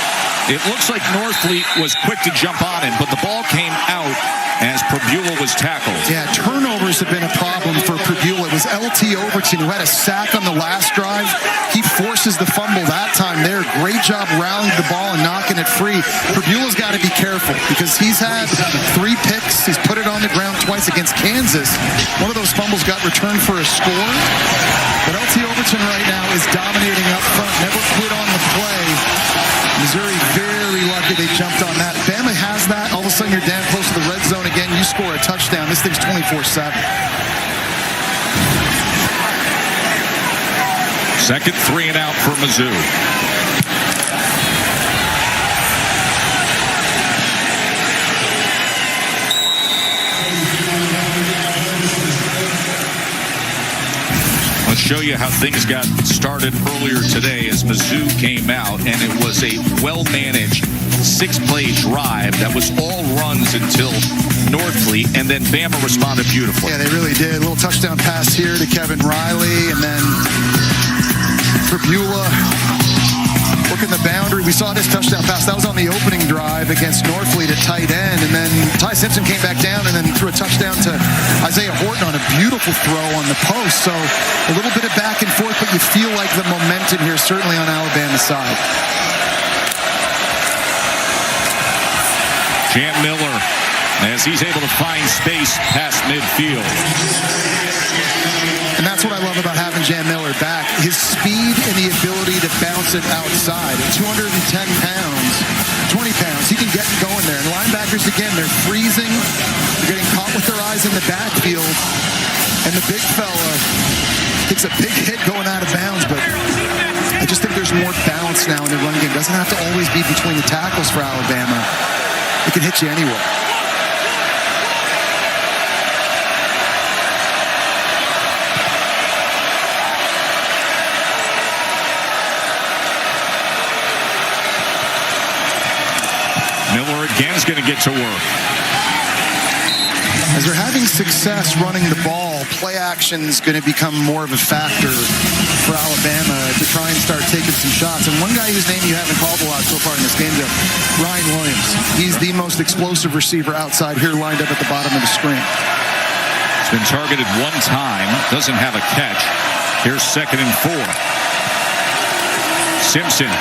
It looks like Northfleet was quick to jump on him, but the ball came out as Brabula was tackled. Yeah, turnovers have been a problem for Brabula. It was LT Overton who had a sack on the last drive. He forces the fumble that time there. Great job rallying the ball and knocking it free. Brabula's got to be careful because he's had 3 picks. He's put it on the ground twice against Kansas. One of those fumbles got returned for a score. But LT Overton right now is dominating up front. Never quit on the play. Missouri very lucky they jumped on that. Bama has that. All of a sudden you're damn close to the red zone again. You score a touchdown. This thing's 24-7. Second 3 and out for Mizzou. Let's show you how things got started earlier today as Mizzou came out, and it was a well-managed 6-play drive that was all runs until Northfleet, and then Bama responded beautifully. Yeah, they really did. A little touchdown pass here to Kevin Riley, and then for Beulah. Working the boundary. We saw this touchdown pass. That was on the opening drive against Northfleet at tight end. And then Ty Simpson came back down and then threw a touchdown to Isaiah Horton on a beautiful throw on the post. So a little bit of back and forth, but you feel like the momentum here certainly on Alabama's side. Jam Miller, as he's able to find space past midfield. And that's what I love about having Jam Miller back. His speed and the ability to bounce it outside. At 210 pounds, 20 pounds, he can get going there. And linebackers, again, they're freezing. They're getting caught with their eyes in the backfield. And the big fella takes a big hit going out of bounds. But I just think there's more balance now in the run game. It doesn't have to always be between the tackles for Alabama. It can hit you anywhere. Miller again is going to get to work. As they're having success running the ball, play action is going to become more of a factor for Alabama to try and start taking some shots. And one guy whose name you haven't called a lot so far in this game, Jeff, Ryan Williams. He's the most explosive receiver outside here, lined up at the bottom of the screen. He's been targeted one time, doesn't have a catch. Here's 2nd and 4. Simpson.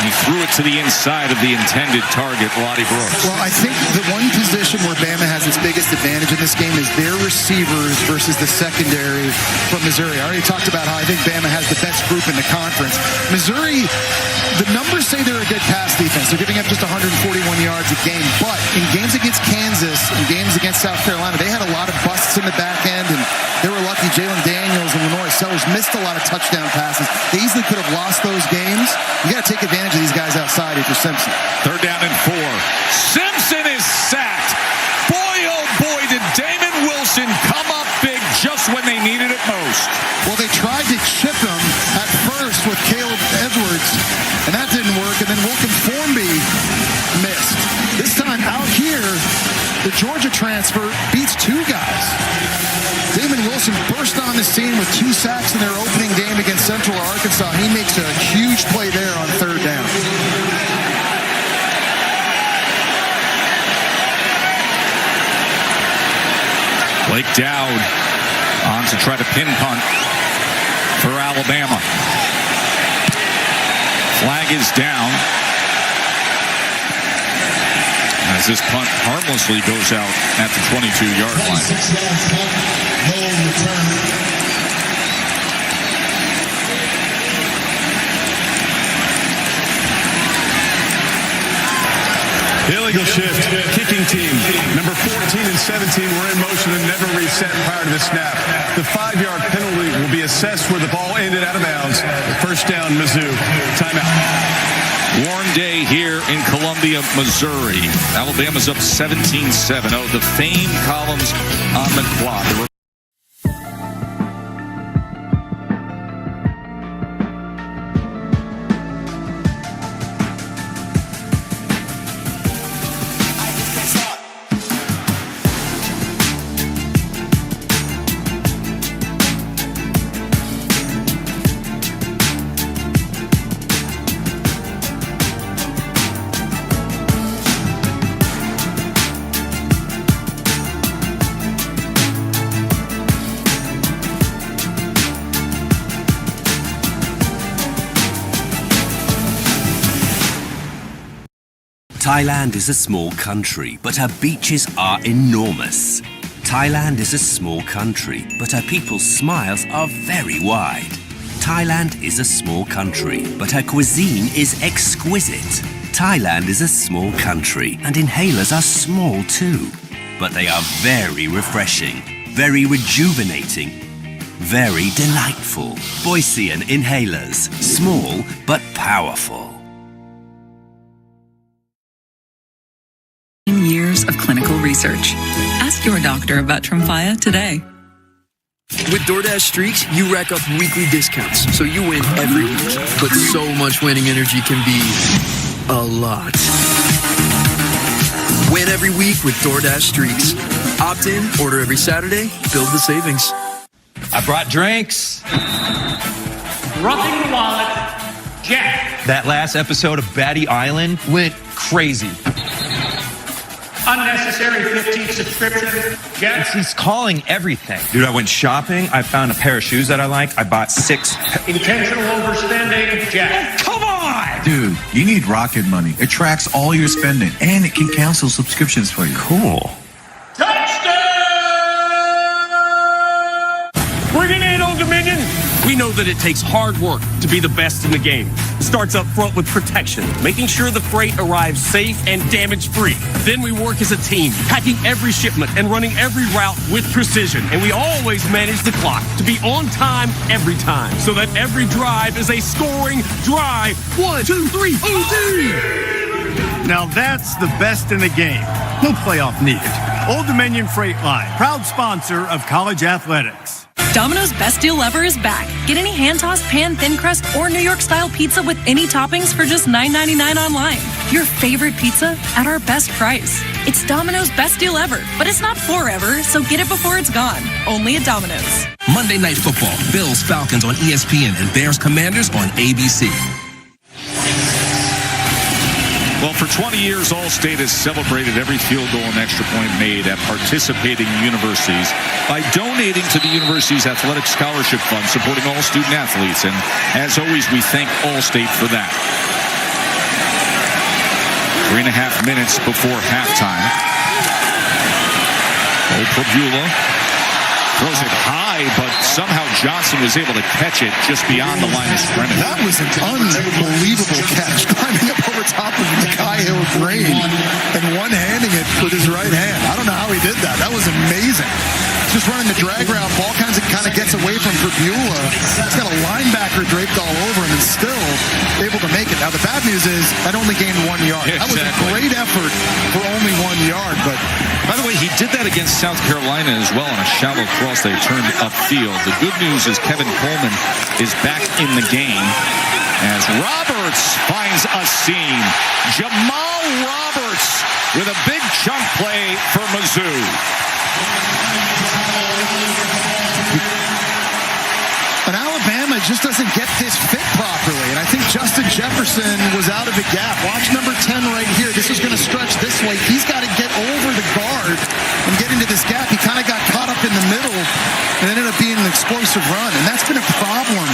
He threw it to the inside of the intended target, Lottie Brooks. Well, I think the one position where Bama has its biggest advantage in this game is their receivers versus the secondary from Missouri. I already talked about how I think Bama has the best group in the conference. Missouri, the numbers say they're a good pass defense. They're giving up just 141 yards a game. But in games against Kansas and games against South Carolina, they had a lot of busts in the back end, and they were lucky. Jalen Daniels and Lenore Sellers missed a lot of touchdown passes. They easily could have lost those games. You got to take advantage of these guys outside if you're Simpson. 3rd down and 4. Simpson is sacked. Boy, oh boy, did Damon Wilson come up big just when they needed it most. Well, they tried to chip him at first with Caleb Edwards, and that didn't work. And then Wilkin Formby missed. This time out here, the Georgia transfer beats 2 guys. Damon Wilson burst on the scene with 2 sacks in their opening game against Central Arkansas. He makes a huge play there on 3rd down. Blake Dowd on to try to pin punt for Alabama. Flag is down as this punt harmlessly goes out at the 22-yard line. Illegal shift, kicking team. Number 14 and 17 were in motion and never reset prior to the snap. The 5-yard penalty will be assessed where the ball ended out of bounds. 1st down, Mizzou. Timeout. Warm day here in Columbia, Missouri. Alabama's up 17-7. Oh, the famed columns on the clock. Thailand is a small country, but her beaches are enormous. Thailand is a small country, but her people's smiles are very wide. Thailand is a small country, but her cuisine is exquisite. Thailand is a small country, and inhalers are small too. But they are very refreshing, very rejuvenating, very delightful. Boisean inhalers, small but powerful. Years of clinical research. Ask your doctor about Tremfya today. With DoorDash Streaks, you rack up weekly discounts, so you win every week. But so much winning energy can be a lot. Win every week with DoorDash Streaks. Opt in, order every Saturday, build the savings. I brought drinks. Roughing the wallet, Jack. That last episode of Batty Island went crazy. Unnecessary 15th subscription, Jack. He's calling everything. Dude, I went shopping. I found a pair of shoes that I like. I bought 6. Intentional overspending, Jack. Come on! Dude, you need Rocket Money. It tracks all your spending, and it can cancel subscriptions for you. Cool. Bring it in, Old Dominion. We know that it takes hard work to be the best in the game. It starts up front with protection, making sure the freight arrives safe and damage-free. Then we work as a team, packing every shipment and running every route with precision. And we always manage the clock to be on time every time, so that every drive is a scoring drive. 1, 2, 3, OD! Now that's the best in the game. No playoff needed. Old Dominion Freight Line, proud sponsor of college athletics. Domino's Best Deal Ever is back. Get any hand-tossed pan, thin crust, or New York-style pizza with any toppings for just $9.99 online. Your favorite pizza at our best price. It's Domino's Best Deal Ever, but it's not forever, so get it before it's gone. Only at Domino's. Monday Night Football, Bills Falcons on ESPN and Bears Commanders on ABC. Well, for 20 years, Allstate has celebrated every field goal and extra point made at participating universities by donating to the university's athletic scholarship fund, supporting all student athletes. And as always, we thank Allstate for that. 3.5 minutes before halftime. Prabula throws it high, but somehow Johnson was able to catch it just beyond the line of scrimmage. That was an unbelievable catch, climbing up over top of Mackay Hill Green and one-handing it with his right hand. I don't know how he did that. That was amazing. Just running the drag route, ball kind of gets away from Prabula. He's got a linebacker draped all over him and still able to make it. Now, the bad news is that only gained 1 yard. Yeah, that was a great effort for only 1 yard. But by the way, he did that against South Carolina as well on a shallow cross they turned upfield. The good news is Kevin Coleman is back in the game as Roberts finds a seam. Jamal Roberts with a big chunk play for Mizzou. And Alabama just doesn't get this fit properly. And I think Justin Jefferson was out of the gap. Watch number 10 right here. This is going to stretch this way. He's got to get over the guard and get into this gap. He kind of got caught up in the middle and ended up being an explosive run. And that's been a problem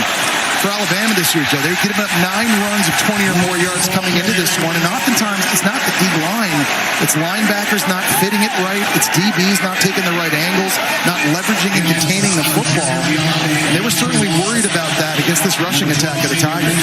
for Alabama this year, Joe. They're giving up 9 runs of 20 or more yards coming into this one. And oftentimes it's not the D-line. It's linebackers not fitting it right. It's DBs not taking the right angles, not leveraging and containing the football. And they were certainly worried about that against this rushing attack of the Tigers.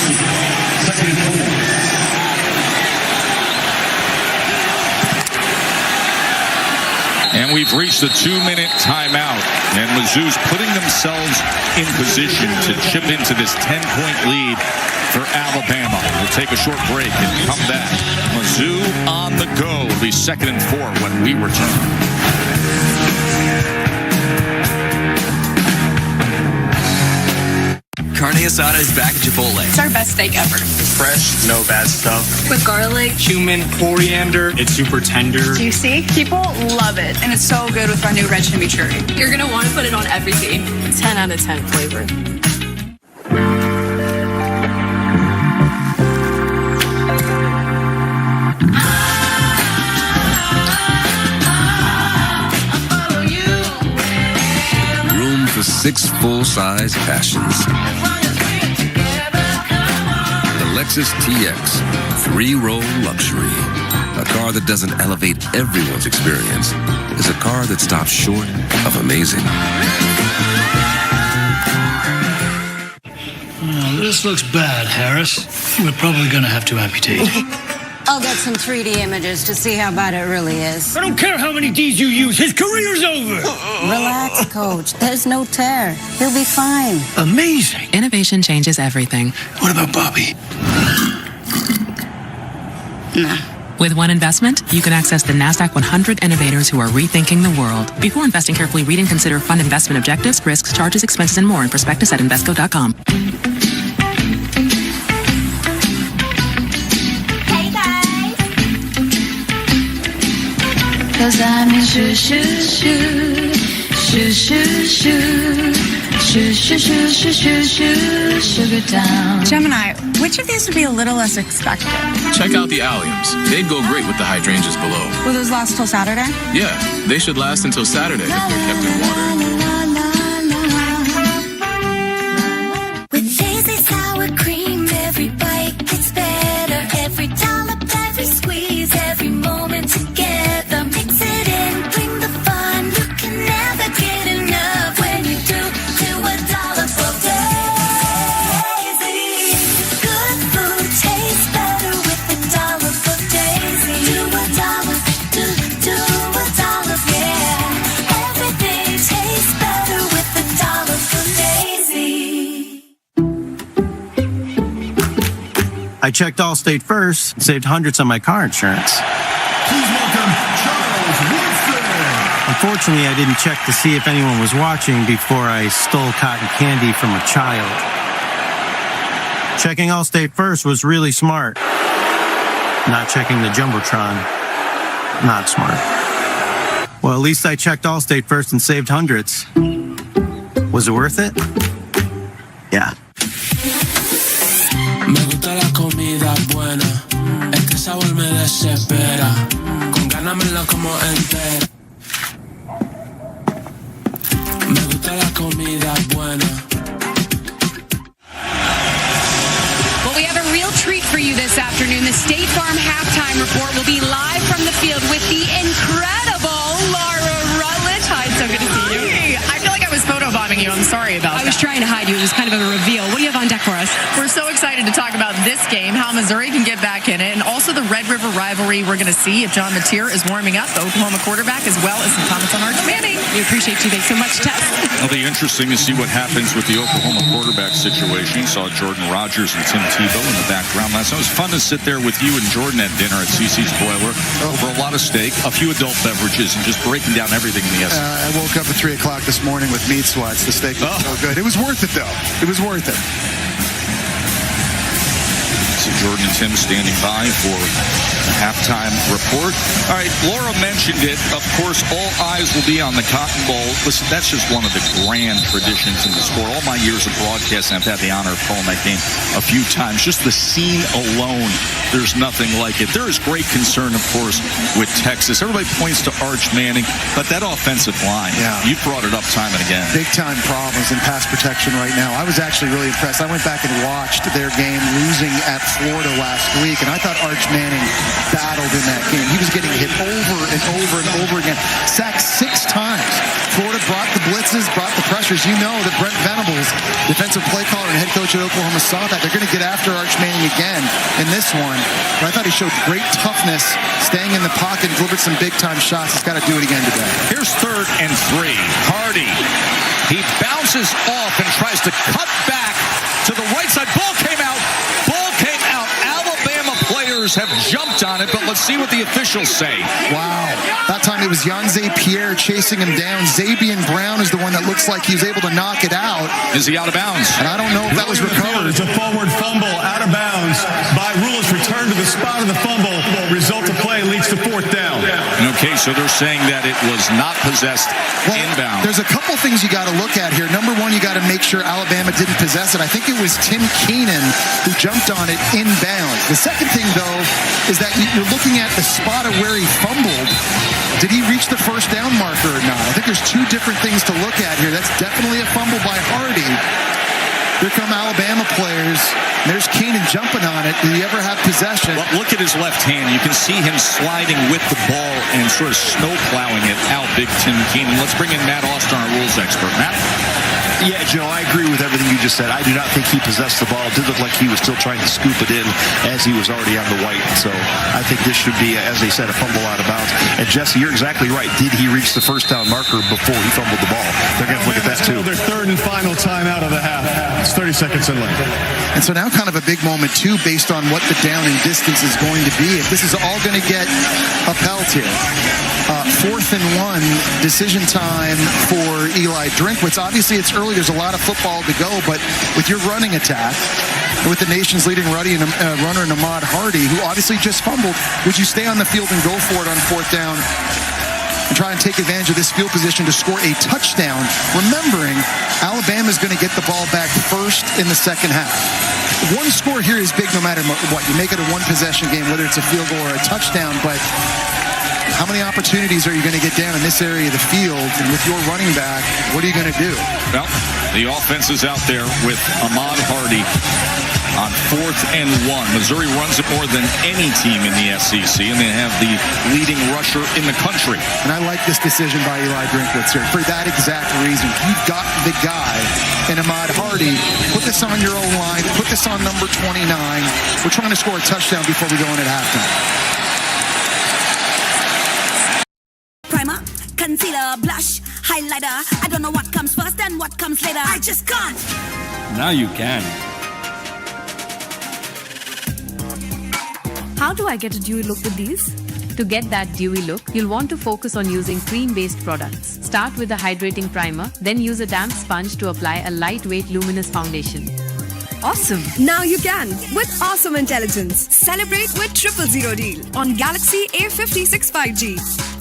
And we've reached the 2-minute timeout. And Mizzou's putting themselves in position to chip into this 10-point lead for Alabama. We'll take a short break and come back. Mizzou on the go. It'll be 2nd and 4 when we return. Carne asada is back at Chipotle. It's our best steak ever. Fresh, no bad stuff. With garlic, Cumin, coriander. It's super tender. juicy. People love it. And it's so good with our new red chimichurri. You're going to want to put it on everything. 10 out of 10 flavor. Room for 6 full-size passions. The Lexus TX 3-row luxury. A car that doesn't elevate everyone's experience. Is a car that stops short of amazing. Oh, this looks bad, Harris. We're probably going to have to amputate. I'll get some 3D images to see how bad it really is. I don't care how many Ds you use. His career's over. Relax, Coach. There's no tear. He'll be fine. Amazing. Innovation changes everything. What about Bobby? Nah. With one investment, you can access the NASDAQ 100 innovators who are rethinking the world. Before investing, carefully read and consider fund investment objectives, risks, charges, expenses, and more in prospectus at Invesco.com. Hey, guys. 'Cause I'm in shoo, shoo, shoo. Shoo, shoo, shoo. Shoo, shoo, shoo, shoo, shoo, shoo. Sugar down. Gemini, which of these would be a little less expected? Check out the alliums. They'd go great with the hydrangeas below. Will those last till Saturday? Yeah, they should last until Saturday if they're kept in water. With lazy sour cream, every bite gets better. Every dollop, every squeeze, every moment together. Mix it in, bring the fun. You can never get enough when you do a dollop of Daisy. Good food tastes better with a dollop of Daisy. Do a dollop, do a dollop, yeah. Everything tastes better with a dollop of Daisy. I checked Allstate first and saved hundreds on my car insurance. Please welcome Charles Woodson. Unfortunately, I didn't check to see if anyone was watching before I stole cotton candy from a child. Checking Allstate first was really smart. Not checking the Jumbotron, not smart. Well, at least I checked Allstate first and saved hundreds. Was it worth it? Yeah. Me gusta la comida buena, es que el sabor me desespera, con ganas me la como entera. Me gusta la comida buena. Well, we have a real treat for you this afternoon. The State Farm halftime report will be live from the field with the incredible Laura Rutledge. Hi, so good to see you. Hey, I feel like I was photobombing you. I'm sorry about that. I was trying to hide you. It was kind of a reveal. What do you have on deck for us? We're so excited to talk about this game, how Missouri can get back in it, and also the Red River rivalry. We're going to see if John Mateer is warming up, the Oklahoma quarterback, as well as some comments on Arch Manning. We appreciate you. Thanks so much, Tess. It'll be interesting to see what happens with the Oklahoma quarterback situation. You saw Jordan Rogers and Tim Tebow in the background last night. It was fun to sit there with you and Jordan at dinner at CC's Boiler over a lot of steak, a few adult beverages, and just breaking down everything in the SEC. I woke up at 3 o'clock this morning with meat sweats. The steak was so good. It was worth it, though. It was worth it. So Jordan and Tim standing by for the halftime report. All right, Laura mentioned it. Of course, all eyes will be on the Cotton Bowl. Listen, that's just one of the grand traditions in the sport. All my years of broadcasting, I've had the honor of calling that game a few times. Just the scene alone, there's nothing like it. There is great concern, of course, with Texas. Everybody points to Arch Manning, but that offensive line, you've brought it up time and again. Big-time problems in pass protection right now. I was actually really impressed. I went back and watched their game losing at Florida last week, and I thought Arch Manning battled in that game. He was getting hit over and over and over again. Sacked 6 times. Florida brought the blitzes, brought the pressures. You know that Brent Venables, defensive play caller and head coach at Oklahoma, saw that. They're going to get after Arch Manning again in this one. But I thought he showed great toughness, staying in the pocket, delivered some big-time shots. He's got to do it again today. Here's 3rd and 3. Hardy. He bounces off and tries to cut back to the right side. Ball came out. Alabama players have jumped on it, but let's see what the officials say. Wow. That time it was Yanze Pierre chasing him down. Zabian Brown is the one that looks like he was able to knock it out. Is he out of bounds? And I don't know if that was recovered. It's a forward fumble out of bounds by Rules. Return to the spot of the fumble. Result of play leads to 4th down. Okay, so they're saying that it was not possessed inbound. There's a couple things you got to look at here. Number one, you got to make sure Alabama didn't possess it. I think it was Tim Keenan who jumped on it inbounds. The second thing, though, is that you're looking at the spot of where he fumbled. Did he reach the 1st down marker or not? I think there's 2 different things to look at here. That's definitely a fumble by Hardy. Here come Alabama players. There's Keenan jumping on it. Did he ever have possession? Well, look at his left hand. You can see him sliding with the ball and sort of snow plowing it out, big Tim Keenan. Let's bring in Matt Austin, our rules expert. Matt? Yeah, Joe, I agree with everything you just said. I do not think he possessed the ball. It did look like he was still trying to scoop it in as he was already on the white. So I think this should be, as they said, a fumble out of bounds. And Jesse, you're exactly right. Did he reach the 1st down marker before he fumbled the ball? They're going to look at that too. Their 3rd and final timeout of the half. It's 30 seconds in left. And so now kind of a big moment too, based on what the down and distance is going to be. If this is all going to get upheld here. 4th and 1, decision time for Eli Drinkwitz. Obviously, it's early. There's a lot of football to go, but with your running attack, with the nation's leading runner, Ahmad Hardy, who obviously just fumbled, would you stay on the field and go for it on 4th down? and try and take advantage of this field position to score a touchdown, remembering Alabama's going to get the ball back first in the second half. One score here is big no matter what. You make it a one-possession game, whether it's a field goal or a touchdown, but how many opportunities are you going to get down in this area of the field? And with your running back, what are you going to do? Well, the offense is out there with Ahmad Hardy on 4th and 1. Missouri runs it more than any team in the SEC, and they have the leading rusher in the country. And I like this decision by Eli Drinkwitz here for that exact reason. You've got the guy in Ahmad Hardy. Put this on your own line. Put this on number 29. We're trying to score a touchdown before we go in at halftime. Primer, concealer, blush, highlighter. I don't know what comes first and what comes later. I just can't. Now you can. How do I get a dewy look with these? To get that dewy look, you'll want to focus on using cream-based products. Start with a hydrating primer, then use a damp sponge to apply a lightweight luminous foundation. Awesome! Now you can with awesome intelligence. Celebrate with 000 deal on Galaxy A56 5G.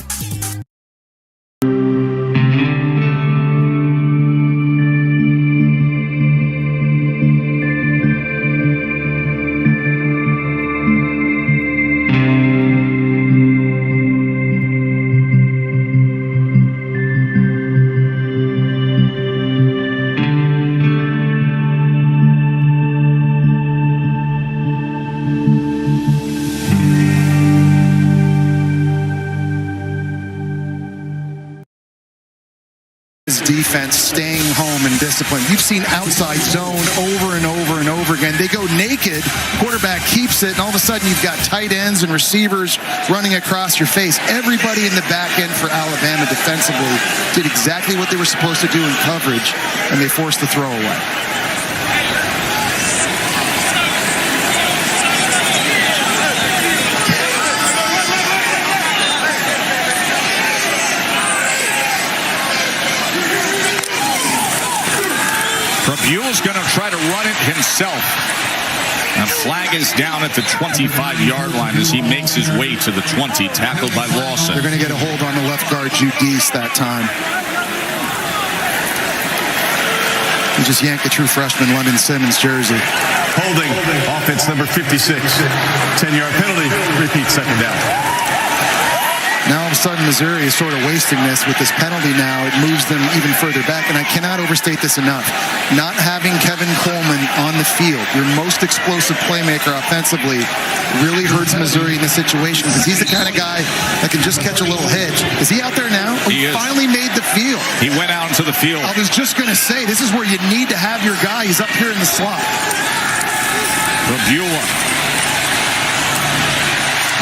Defense staying home and discipline. You've seen outside zone over and over and over again. They go naked, quarterback keeps it, and all of a sudden you've got tight ends and receivers running across your face. Everybody in the back end for Alabama defensively did exactly what they were supposed to do in coverage, and they forced the throwaway. Buell's going to try to run it himself. And flag is down at the 25-yard line as he makes his way to the 20, tackled by Lawson. They're going to get a hold on the left guard, Judice, that time. He just yanked the true freshman London Simmons jersey. Holding, offense number 56. 10-yard penalty, repeat second down. Now all of a sudden Missouri is sort of wasting this with this penalty now. It moves them even further back, and I cannot overstate this enough. Not having Kevin Coleman on the field, your most explosive playmaker offensively, really hurts Missouri in this situation because he's the kind of guy that can just catch a little hitch. Is he out there now? He finally made the field. He went out into the field. I was just going to say, this is where you need to have your guy. He's up here in the slot. Buell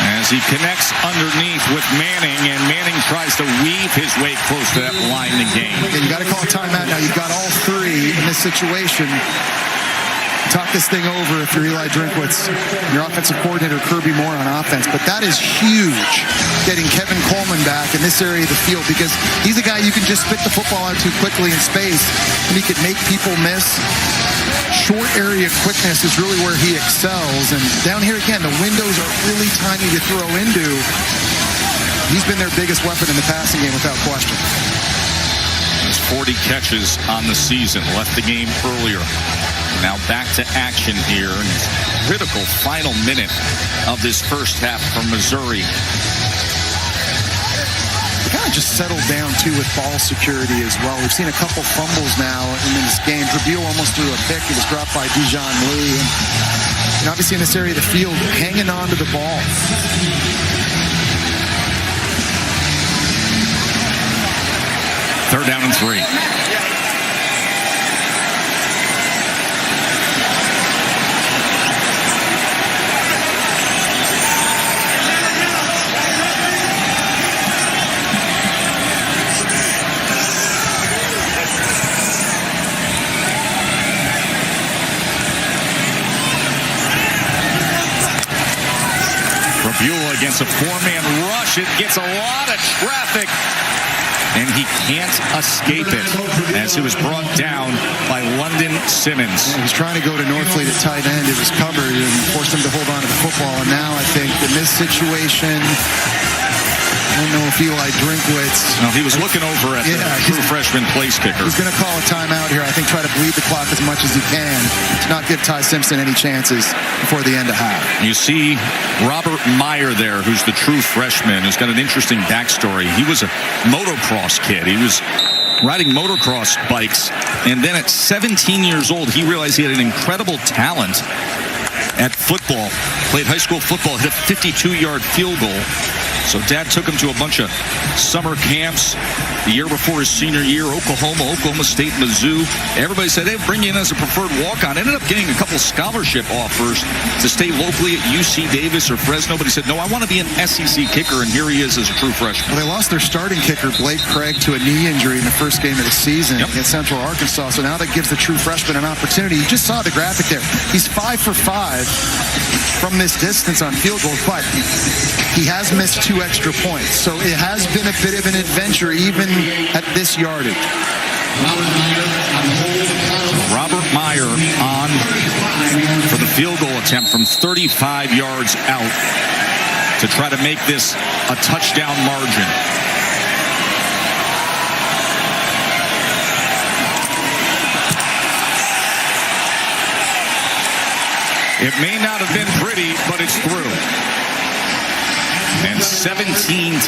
as he connects underneath with Manning, and Manning tries to weave his way close to that line to gain. Okay, you got to call a timeout now. You've got all three in this situation. Talk this thing over if you're Eli Drinkwitz, your offensive coordinator Kirby Moore on offense. But that is huge, getting Kevin Coleman back in this area of the field, because he's a guy you can just spit the football out to quickly in space, and he could make people miss. Short area quickness is really where he excels. And down here again, the windows are really tiny to throw into. He's been their biggest weapon in the passing game without question. He's 40 catches on the season, left the game earlier. Now back to action here in this critical final minute of this first half for Missouri. Kind of just settled down, too, with ball security as well. We've seen a couple fumbles now in this game. Trujillo almost threw a pick. It was dropped by Dijon Lee. And obviously in this area of the field, hanging on to the ball. Third down and 3. Buell against a four-man rush. It gets a lot of traffic, and he can't escape it as it was brought down by London Simmons. He was trying to go to Northfleet at tight end. It was covered and forced him to hold on to the football. And now I think in this situation, I don't know if Eli Drinkwitz. No, he was looking over at the true freshman place kicker. He's going to call a timeout here. I think try to bleed the clock as much as he can to not give Ty Simpson any chances before the end of half. You see Robert Meyer there, who's the true freshman, who's got an interesting backstory. He was a motocross kid. He was riding motocross bikes, and then at 17 years old, he realized he had an incredible talent at football. Played high school football, hit a 52-yard field goal. So Dad took him to a bunch of summer camps the year before his senior year, Oklahoma State, Mizzou. Everybody said, hey, bring you in as a preferred walk-on. Ended up getting a couple scholarship offers to stay locally at UC Davis or Fresno, but he said, no, I want to be an SEC kicker, and here he is as a true freshman. Well, they lost their starting kicker, Blake Craig, to a knee injury in the first game of the season against Central Arkansas, so now that gives the true freshman an opportunity. You just saw the graphic there. He's 5 for 5 from this distance on field goals, but he has missed 2 extra points, so it has been a bit of an adventure even at this yardage. Robert Meyer on for the field goal attempt from 35 yards out to try to make this a touchdown margin. It may not have been pretty, but it's through. And 17-10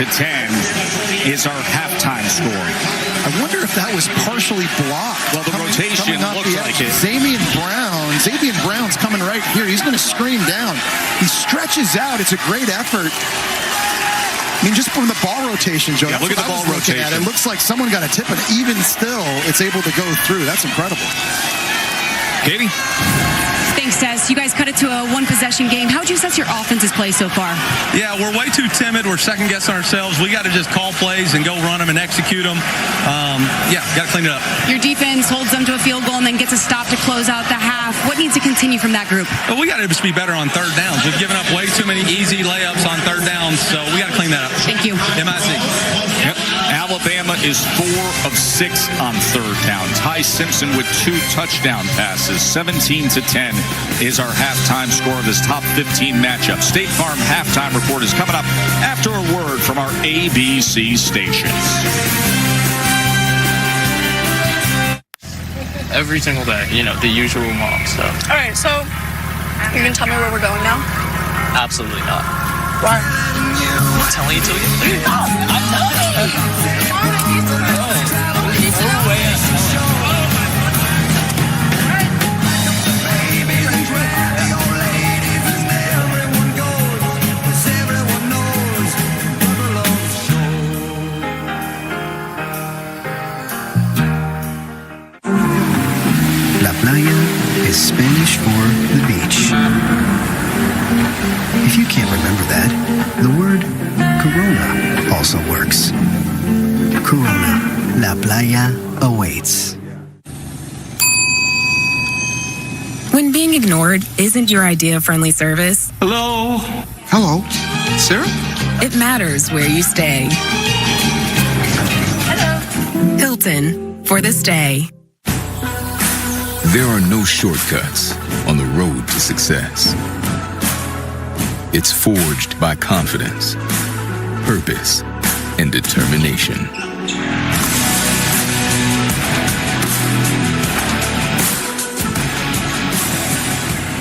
is our halftime score. I wonder if that was partially blocked. Well, the rotation looked like it. Xavier Brown's coming right here. He's going to scream down. He stretches out. It's a great effort. I mean, just from the ball rotation, Joe. Yeah, look at the ball rotation. It looks like someone got a tip, and even still, it's able to go through. That's incredible. Katie? Thanks, Des. You guys cut it to a one-possession game. How would you assess your offense's play so far? Yeah, we're way too timid. We're second-guessing ourselves. We got to just call plays and go run them and execute them. Got to clean it up. Your defense holds them to a field goal and then gets a stop to close out the half. What needs to continue from that group? Well, we got to just be better on third downs. We've given up way too many easy layups on third downs, so we got to clean that up. Thank you. MIC. Yep. Alabama is 4 of 6 on third down. Ty Simpson with 2 touchdown passes. 17-10 is our halftime score of this top 15 matchup. State Farm halftime report is coming up after a word from our ABC stations. Every single day, the usual mock stuff. All right, so you're going to tell me where we're going now? Absolutely not. Why? I'm telling you till you leave. I'm telling you. La playa is Spanish for the beach. If you can't remember that, the word Corona also works. Corona, La Playa awaits. When being ignored isn't your idea of friendly service, Hello? Hello? Sarah? it matters where you stay. Hello. Hilton, for the stay. There are no shortcuts on the road to success. It's forged by confidence, purpose, and determination.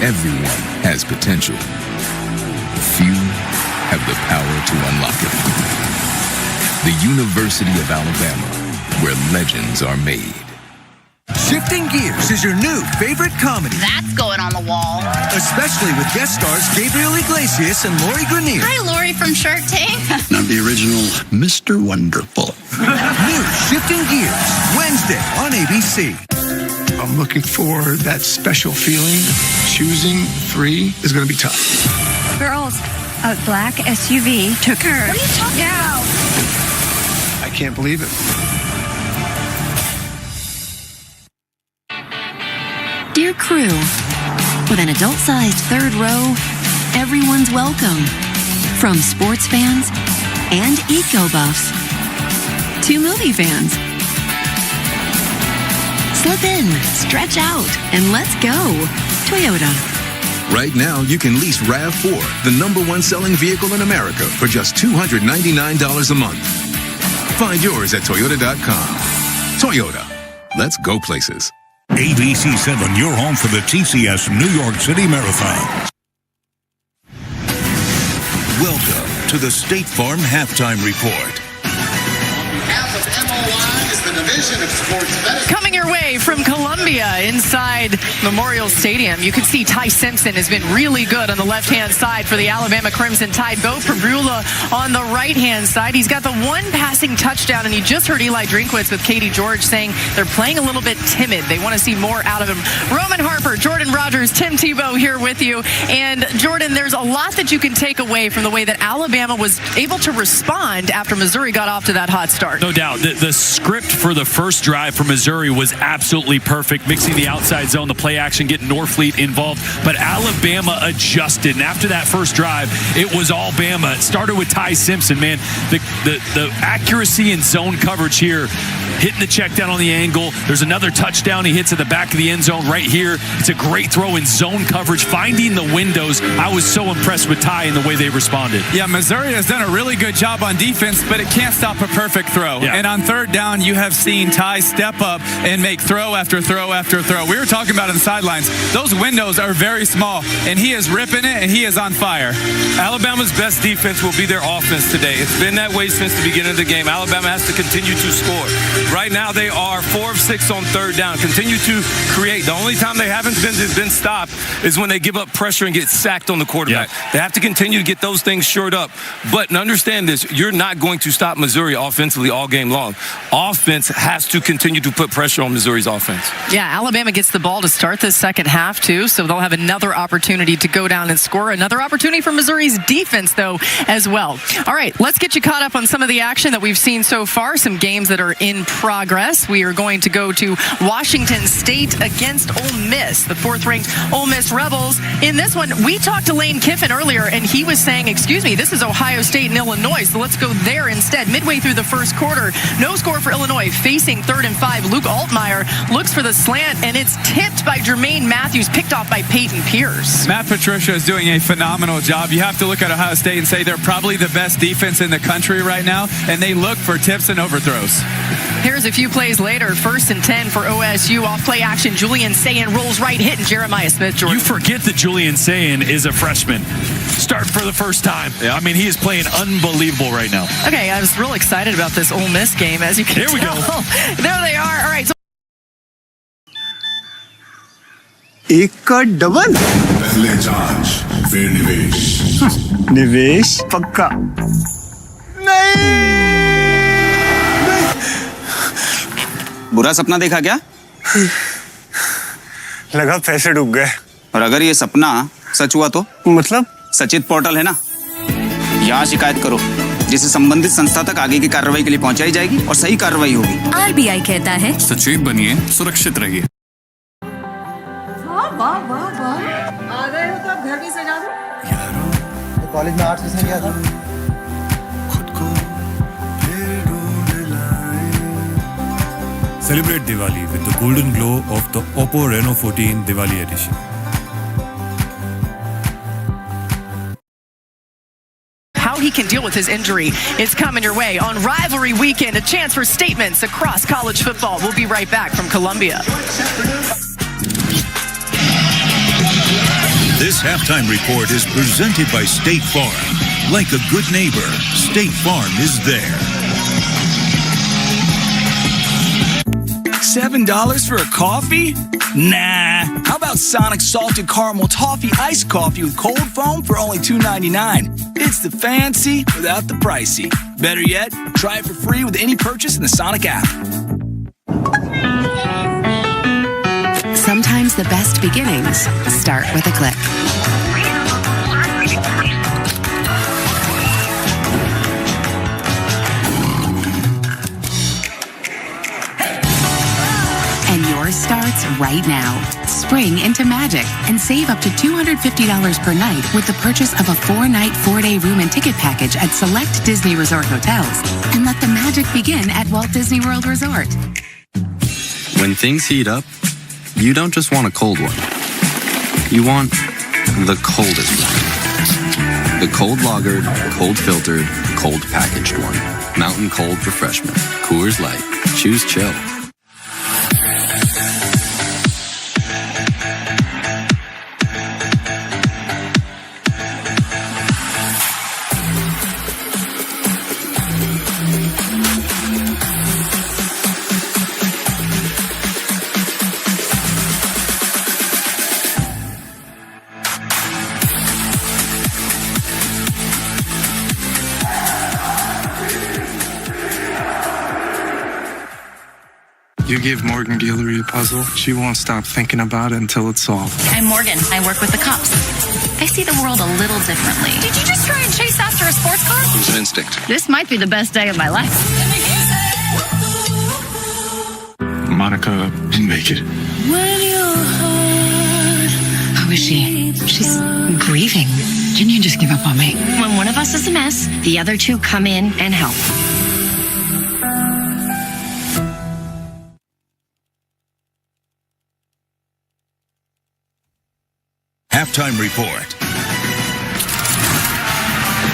Everyone has potential. Few have the power to unlock it. The University of Alabama, where legends are made. Shifting Gears is your new favorite comedy. That's going on the wall. Especially with guest stars Gabriel Iglesias and Lori Grenier. Hi, Lori from Shark Tank. I'm the original Mr. Wonderful. New Shifting Gears, Wednesday on ABC. I'm looking for that special feeling. Choosing free is going to be tough. Girls, a black SUV took her. What are you talking about? I can't believe it. Dear crew, with an adult-sized third row, everyone's welcome. From sports fans and eco-buffs to movie fans. Slip in, stretch out, and let's go. Toyota. Right now, you can lease RAV4, the #1 selling vehicle in America, for just $299 a month. Find yours at Toyota.com. Toyota. Let's go places. ABC7, your home for the TCS New York City Marathon. Welcome to the State Farm Halftime Report. Coming your way from Columbia inside Memorial Stadium, you can see Ty Simpson has been really good on the left-hand side for the Alabama Crimson Tide. Bo Prabula on the right-hand side. He's got the one passing touchdown, and you just heard Eli Drinkwitz with Katie George saying they're playing a little bit timid. They want to see more out of him. Roman Harper, Jordan Rogers, Tim Tebow here with you. And Jordan, there's a lot that you can take away from the way that Alabama was able to respond after Missouri got off to that hot start. No doubt. The script for the first drive for Missouri was absolutely perfect, mixing the outside zone, the play action, getting Norfleet involved. But Alabama adjusted, and after that first drive, it was all Bama. It started with Ty Simpson, man. The accuracy and zone coverage here, hitting the check down on the angle. There's another touchdown he hits at the back of the end zone right here. It's a great throw in zone coverage, finding the windows. I was so impressed with Ty and the way they responded. Yeah, Missouri has done a really good job on defense, but it can't stop a perfect throw. Yeah. And on third down, you have seen Ty step up and make throw after throw after throw. We were talking about on the sidelines. Those windows are very small, and he is ripping it, and he is on fire. Alabama's best defense will be their offense today. It's been that way since the beginning of the game. Alabama has to continue to score. Right now, they are 4 of 6 on third down. Continue to create. The only time they haven't been stopped is when they give up pressure and get sacked on the quarterback. Yeah. They have to continue to get those things shored up. But understand this, you're not going to stop Missouri offensively all game long. Offense has to continue to put pressure on Missouri's offense. Yeah, Alabama gets the ball to start this second half, too, so they'll have another opportunity to go down and score. Another opportunity for Missouri's defense, though, as well. All right, let's get you caught up on some of the action that we've seen so far, some games that are in progress. We are going to go to Washington State against Ole Miss, the 4th-ranked Ole Miss Rebels. In this one, we talked to Lane Kiffin earlier, and he was saying, excuse me, this is Ohio State and Illinois, so let's go there instead. Midway through the first quarter, no score for Illinois, facing 3rd and 5. Luke Altmaier looks for the slant, and it's tipped by Jermaine Matthews, picked off by Peyton Pierce. Matt Patricia is doing a phenomenal job. You have to look at Ohio State and say they're probably the best defense in the country right now, and they look for tips and overthrows. Here's a few plays later. 1st and 10 for OSU. Off play action, Julian Sayin rolls right, hitting Jeremiah Smith. Jordan. You forget that Julian Sayin is a freshman. Start for the first time. I mean, he is playing unbelievable right now. Okay, I was real excited about this Ole Miss game, as you can tell. Here we go. There they are. All right. So एक का double पहले जांच फिर निवेश निवेश पक्का नहीं बुरा सपना देखा क्या? लगा पैसे डूब गए। और अगर ये सपना सच हुआ तो? मतलब? सचित पोर्टल है ना, यहाँ शिकायत करो, जिसे संबंधित संस्था तक आगे की कार्रवाई के लिए पहुंचाई जाएगी और सही कार्रवाई होगी। आरबीआई कहता है सचेत बनिए, सुरक्षित रहिए। वाह वाह वाह, आ गए हो तो अब घर भी सजा दो। तो कॉलेज में आर्ट्स किसने किया था? Celebrate Diwali with the golden glow of the Oppo Reno 14 Diwali edition. How he can deal with his injury is coming your way on Rivalry Weekend. A chance for statements across college football. We'll be right back from Columbia. This halftime report is presented by State Farm. Like a good neighbor, State Farm is there. $7 for a coffee? Nah. How about Sonic Salted Caramel Toffee Iced Coffee with cold foam for only $2.99? It's the fancy without the pricey. Better yet, try it for free with any purchase in the Sonic app. Sometimes the best beginnings start with a click. And yours starts right now. Spring into magic and save up to $250 per night with the purchase of a 4-night, 4-day room and ticket package at select Disney Resort hotels. And let the magic begin at Walt Disney World Resort. When things heat up, you don't just want a cold one. You want the coldest one. The cold lagered, cold filtered, cold packaged one. Mountain Cold Refreshment. Coors Light. Choose chill. You give Morgan Guillory a puzzle, she won't stop thinking about it until it's solved. I'm Morgan. I work with the cops. I see the world a little differently. Did you just try and chase after a sports car? It was an instinct. This might be the best day of my life. Monica didn't make it. How is she? She's grieving. Can you just give up on me? When one of us is a mess, the other two come in and help. Halftime report.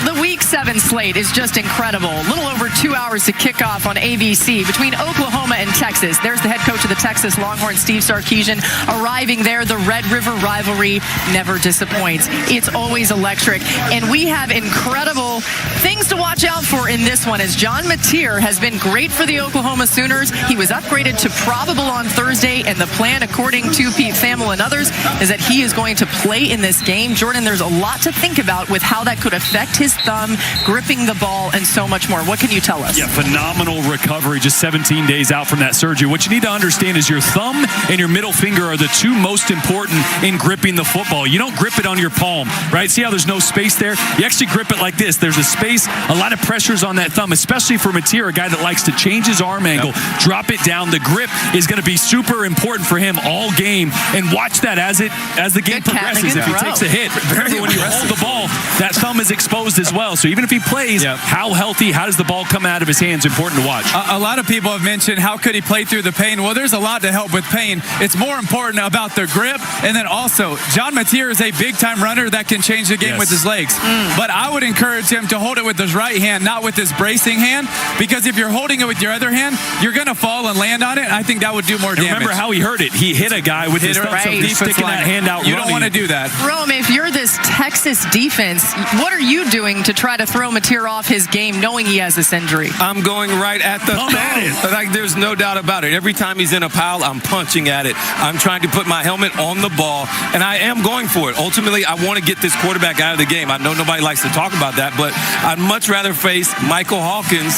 The Week 7 slate is just incredible. A little over 2 hours to kick off on ABC between Oklahoma and Texas. There's the head coach of the Texas Longhorns, Steve Sarkisian, arriving there. The Red River rivalry never disappoints. It's always electric. And we have incredible things to watch out for in this one, as John Mateer has been great for the Oklahoma Sooners. He was upgraded to probable on Thursday, and the plan, according to Pete Thamel and others, is that he is going to play in this game. Jordan, there's a lot to think about with how that could affect his thumb, gripping the ball, and so much more. What can you tell us? Yeah, phenomenal recovery, just 17 days out from that surgery. What you need to understand is your thumb and your middle finger are the two most important in gripping the football. You don't grip it on your palm, right? See how there's no space there? You actually grip it like this. There's a space, a lot of pressures on that thumb, especially for Mateer, a guy that likes to change his arm angle, drop it down. The grip is going to be super important for him all game, and watch that as the game progresses. If he takes a hit, remember when you hold the ball, that thumb is exposed as well. So even if he plays, how healthy, how does the ball come out of his hands? Important to watch. A lot of people have mentioned how could he play through the pain. Well, there's a lot to help with pain. It's more important about the grip, and then also John Mateer is a big-time runner that can change the game with his legs. But I would encourage him to hold it with his right hand, not with his bracing hand, because if you're holding it with your other hand, you're going to fall and land on it. I think that would do more damage. Remember how he hurt it. He hit a guy with his thumb, so he's sticking that hand out. You don't want to do that. Rome, if you're this Texas defense, what are you doing to try to throw Mateer off his game, knowing he has this injury? I'm going right at the thumb. Like, there's no doubt about it. Every time he's in a pile, I'm punching at it. I'm trying to put my helmet on the ball, and I am going for it. Ultimately, I want to get this quarterback out of the game. I know nobody likes to talk about that, but I'd much rather face Michael Hawkins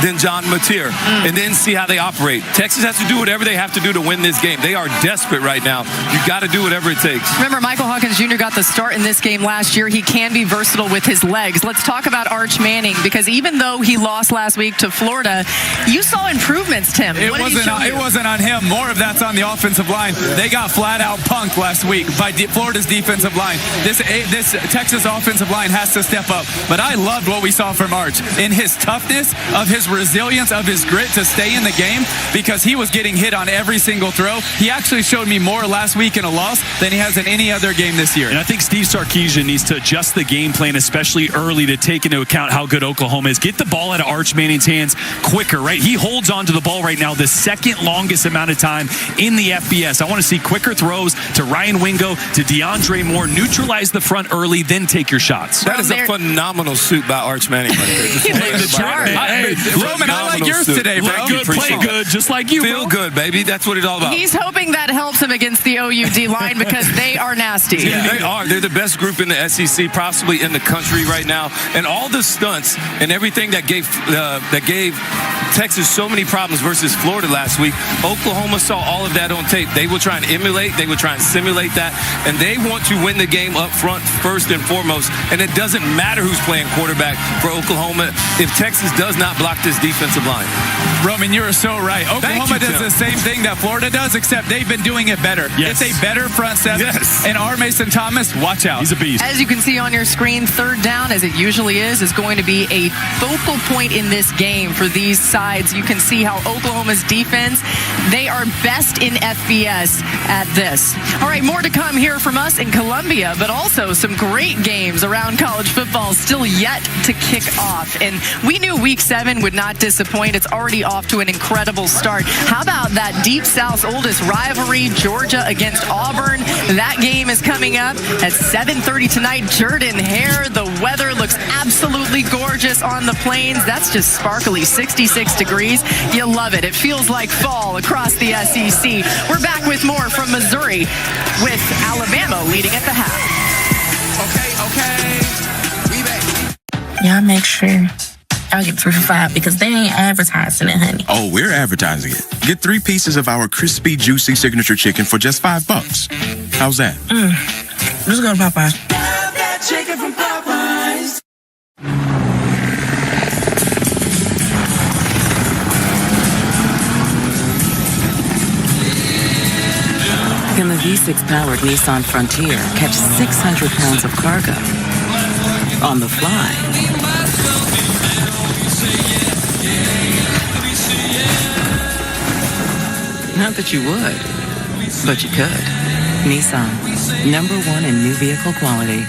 than John Mateer, and then see how they operate. Texas has to do whatever they have to do to win this game. They are desperate right now. You've got to do whatever it takes. Remember, Michael Hawkins Jr. got the start in this game last year. He can be versatile with his legs. Let's talk about Arch Manning, because even though he lost last week to Florida, you saw improvements, Tim. It wasn't on him. More of that's on the offensive line. They got flat out punked last week by Florida's defensive line. This Texas offensive line has to step up. But I loved what we saw from Arch in his toughness, of his resilience, of his grit to stay in the game, because he was getting hit on every single throw. He actually showed me more last week in a loss than he has in any other game this year. And I think Steve Sarkisian needs to adjust the game plan, especially early, to take into account how good Oklahoma is. Get the ball out of Arch Manning's hands quicker, right? He holds on to the ball right now the second longest amount of time in the FBS. I want to see quicker throws to Ryan Wingo, to DeAndre Moore. Neutralize the front early, then take your shots. That is a phenomenal suit by Arch Manning right there. Roman, I like yours today, bro. Good, play good, just like you. Feel good, baby. That's what it's all about. He's hoping that helps him against the OUD line, because they are nasty. Yeah, they are. They're the best group in the SEC, possibly in the country right now. And all the stunts and everything that gave Texas so many problems versus Florida last week, Oklahoma saw all of that on tape. They will try and emulate, they will try and simulate that, and they want to win the game up front first and foremost. And it doesn't matter who's playing quarterback for Oklahoma if Texas does not block this defensive line. Roman, you are so right. Oklahoma does the same thing that Florida does, except they've been doing it better. Yes. It's a better front seven. Yes. And R. Mason Thomas, watch out. He's a beast. As you can see on your screen, third down, as it usually is going to be a focal point in this game for these sides. You can see how Oklahoma's defense, they are best in FBS at this. All right, more to come here from us in Columbia, but also some great games around college football still yet to kick off. And we knew Week 7 would not disappoint. It's already off to an incredible start. How about that Deep South's oldest rivalry, Georgia against Auburn? That game is coming up at 7:30 tonight. Jordan-Hare, the weather looks absolutely gorgeous on the plains. That's just sparkly 66 degrees. You love it. It feels like fall across the SEC. We're back with more from Missouri with Alabama leading at the half. Okay. We back. Y'all make sure y'all get 3 for $5 because they ain't advertising it, honey. Oh, we're advertising it. Get 3 pieces of our crispy, juicy signature chicken for just $5. How's that? Let's go to Popeyes. Have that chicken from Popeyes. Can the V6-powered Nissan Frontier catch 600 pounds of cargo on the fly? Not that you would, but you could. Nissan, #1 in new vehicle quality.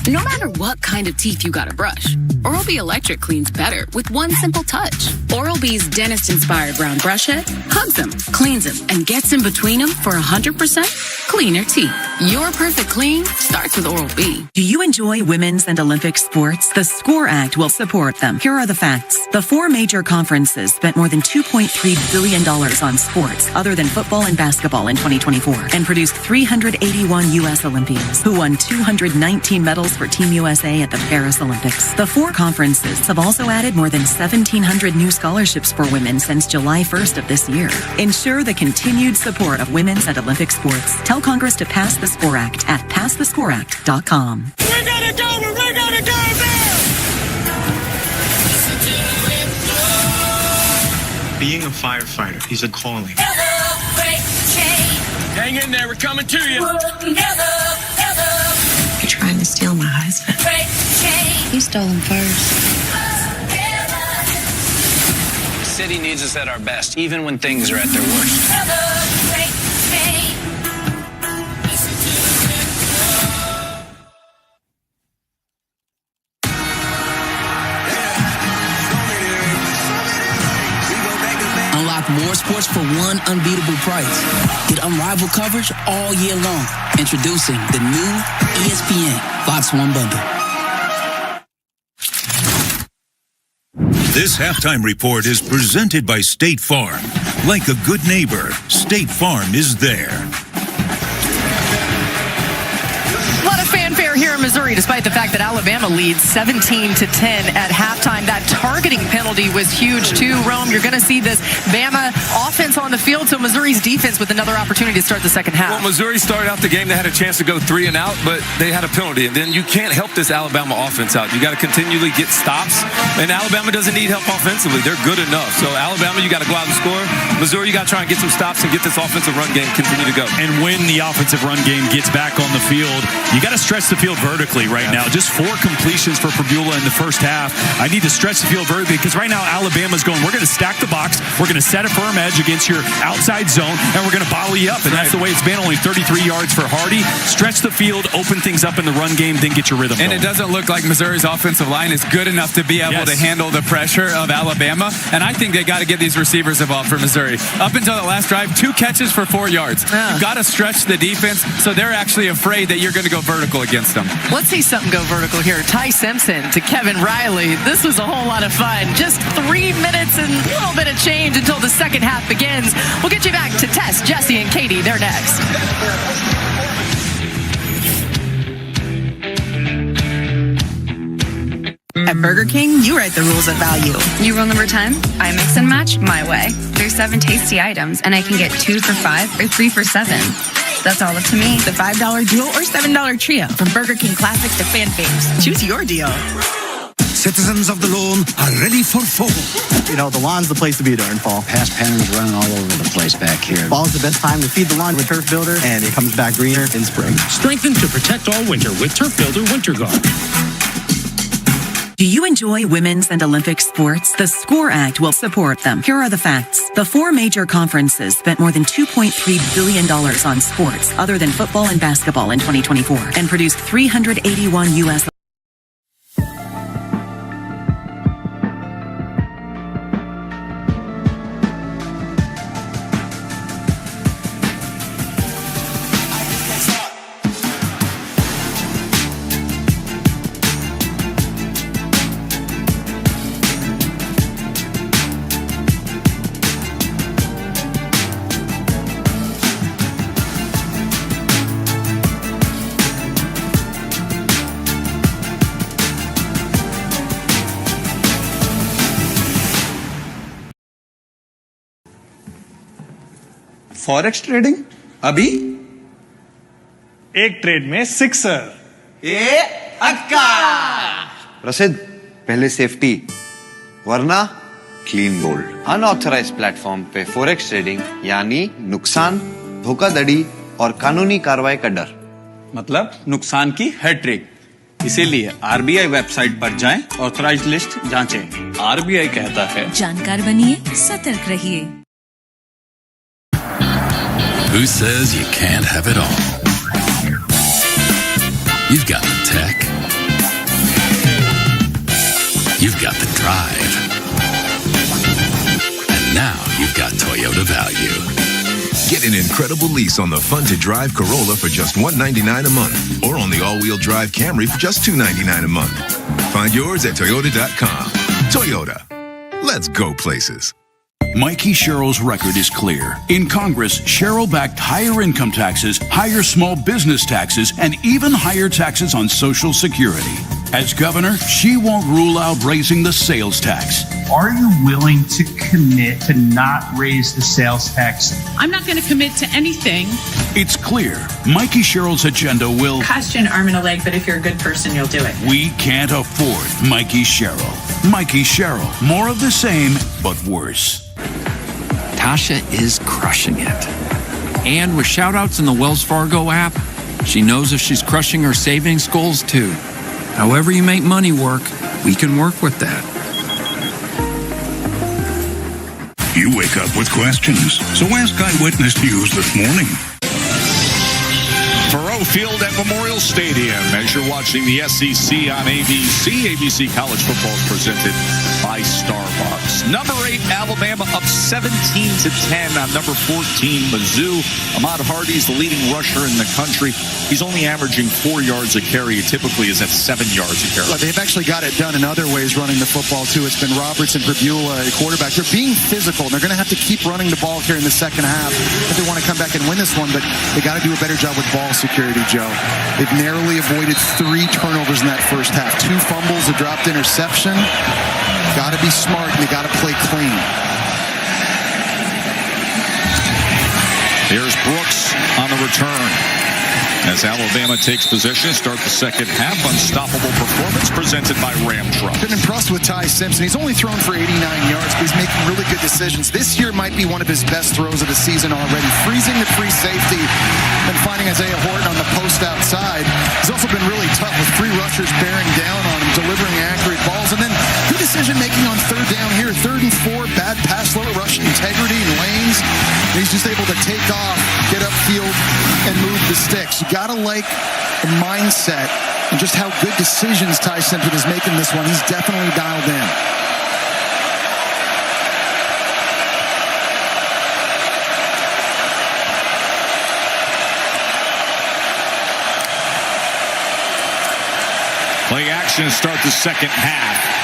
No matter what kind of teeth you gotta brush, Oral-B Electric cleans better with one simple touch. Oral-B's dentist-inspired round brush head hugs them, cleans them, and gets in between them for 100% cleaner teeth. Your perfect clean starts with Oral-B. Do you enjoy women's and Olympic sports? The SCORE Act will support them. Here are the facts. The 4 major conferences spent more than $2.3 billion on sports other than football and basketball in 2024 and produced 381 U.S. Olympians who won 219 medals for Team USA at the Paris Olympics. The 4 conferences have also added more than 1,700 new scholarships for women since July 1st of this year. Ensure the continued support of women's and Olympic sports. Tell Congress to pass the SCORE Act at passthescoreact.com. We're gonna go where we're gonna go now! Being a firefighter is a calling. Hang in there, we're coming to you. You're trying to steal my husband. You stole him first. The city needs us at our best, even when things are at their worst. Unlock more sports for one unbeatable price. Get unrivaled coverage all year long. Introducing the new ESPN Fox One Bundle. This halftime report is presented by State Farm. Like a good neighbor, State Farm is there. A lot of fanfare here in Missouri, despite the fact that Alabama leads 17-10 at halftime. That targeting penalty was huge too. Rome, you're going to see this Bama offense on the field, so Missouri's defense with another opportunity to start the second half. Well, Missouri started out the game. They had a chance to go 3 and out, but they had a penalty. And then you can't help this Alabama offense out. You got to continually get stops. And Alabama doesn't need help offensively. They're good enough. So Alabama, you got to go out and score. Missouri, you got to try and get some stops and get this offensive run game continue to go. And when the offensive run game gets back on the field, you got to stretch the field vertically right now. Just 4 completions for Pabula in the first half. I need to stretch the field vertically because right now Alabama's going, we're going to stack the box, we're going to set a firm edge against your outside zone, and we're going to bottle you up. And that's the way it's been. Only 33 yards for Hardy. Stretch the field, open things up in the run game, then get your rhythm going. And it doesn't look like Missouri's offensive line is good enough to be able to handle the pressure of Alabama. And I think they got to get these receivers involved for Missouri. Up until the last drive, 2 catches for 4 yards. You've got to stretch the defense so they're actually afraid that you're going to go vertical against them. Let's see something go vertical here. Ty Simpson to Kevin Riley. This was a whole lot of fun. Just 3 minutes and a little bit of change until the second half begins. We'll get you back to Tess, Jesse, and Katie. They're next. At Burger King, you write the rules of value. New rule number 10, I mix and match my way. There's 7 tasty items, and I can get 2 for $5 or 3 for $7. That's all up to me. The $5 duo or $7 trio. From Burger King Classics to fan faves. Choose your deal. Citizens of the lawn are ready for fall. You know, the lawn's the place to be during fall. Past patterns running all over the place back here. Fall's the best time to feed the lawn with Turf Builder, and it comes back greener in spring. Strengthen to protect all winter with Turf Builder Winter Guard. Do you enjoy women's and Olympic sports? The SCORE Act will support them. Here are the facts. The four major conferences spent more than $2.3 billion on sports other than football and basketball in 2024 and produced 381 U.S. Forex trading अभी एक trade में sixer ए अक्का प्रसिद्ध पहले safety वरना clean bowled unauthorized platform पे forex trading यानी नुकसान धोखाधड़ी और कानूनी कार्रवाई का डर मतलब नुकसान की हैट्रिक इसीलिए आरबीआई वेबसाइट पर जाएं ऑथराइज्ड लिस्ट जांचें आरबीआई कहता है जानकार बनिए सतर्क रहिए Who says you can't have it all? You've got the tech. You've got the drive. And now you've got Toyota value. Get an incredible lease on the fun-to-drive Corolla for just $199 a month or on the all-wheel drive Camry for just $299 a month. Find yours at Toyota.com. Toyota. Let's go places. Mikey Sherrill's record is clear. In Congress, Sherrill backed higher income taxes, higher small business taxes, and even higher taxes on Social Security. As governor, she won't rule out raising the sales tax. Are you willing to commit to not raise the sales tax? I'm not going to commit to anything. It's clear Mikey Sherrill's agenda will cost you an arm and a leg, but if you're a good person, you'll do it. We can't afford Mikey Sherrill. Mikey Sherrill. More of the same, but worse. Tasha is crushing it. And with shout-outs in the Wells Fargo app, she knows if she's crushing her savings goals too. However you make money work, we can work with that. You wake up with questions, so ask Eyewitness News this morning. Faroe Field at Memorial Stadium as you're watching the SEC on ABC. ABC College Football is presented by Starbucks. Number 8, Alabama up 17-10 on number 14, Mizzou. Ahmad Hardy's the leading rusher in the country. He's only averaging 4 yards a carry. He typically is at 7 yards a carry. Well, they've actually got it done in other ways running the football, too. It's been Roberts and Prebula, a quarterback. They're being physical, and they're going to have to keep running the ball here in the second half if they want to come back and win this one, but they got to do a better job with ball security, Joe. They've narrowly avoided 3 turnovers in that first half. 2 fumbles, a dropped interception. Got to be smart, and they got to play clean. Here's Brooks on the return. As Alabama takes possession, start the second half. Unstoppable performance presented by Ram Truck. Been impressed with Ty Simpson. He's only thrown for 89 yards, but he's making really good decisions. This year might be one of his best throws of the season already. Freezing the free safety and finding Isaiah Horton on the post outside. He's also been really tough with 3 rushers bearing down on him, delivering accurate balls. And then good decision making on third down here. 3rd and 4, bad pass, low rush integrity and lanes. And he's just able to take off, get upfield, and move the sticks. You got to like the mindset and just how good decisions Ty Simpson is making this one. He's definitely dialed in. Play action start the second half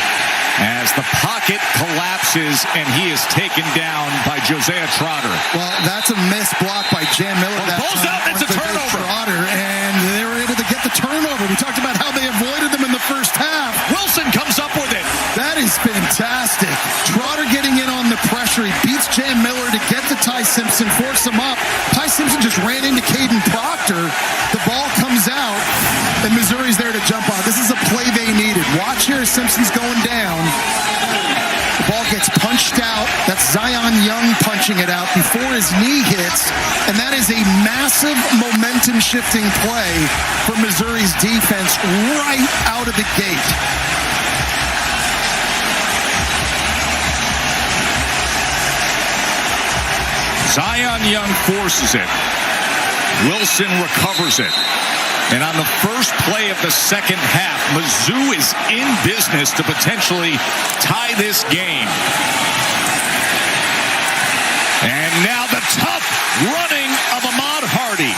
as the pocket collapses and he is taken down by Josiah Trotter. Well, that's a missed block by Jan Miller. That pulls out, that's a turnover. Trotter, and they were able to get the turnover. We talked about how they avoided them in the first half. Wilson comes up with it. That is fantastic. Trotter getting in on the pressure. He beats Jan Miller to get to Ty Ty Simpson, force him up. Ty Simpson just ran into Caden Proctor. The ball comes out, and Missouri's there to jump on. This is a play they needed. Watch here, Simpson's going down. The ball gets punched out. That's Zion Young punching it out before his knee hits. And that is a massive momentum-shifting play for Missouri's defense right out of the gate. Zion Young forces it. Wilson recovers it. And on the first play of the second half, Mizzou is in business to potentially tie this game. And now the tough running of Ahmad Hardy.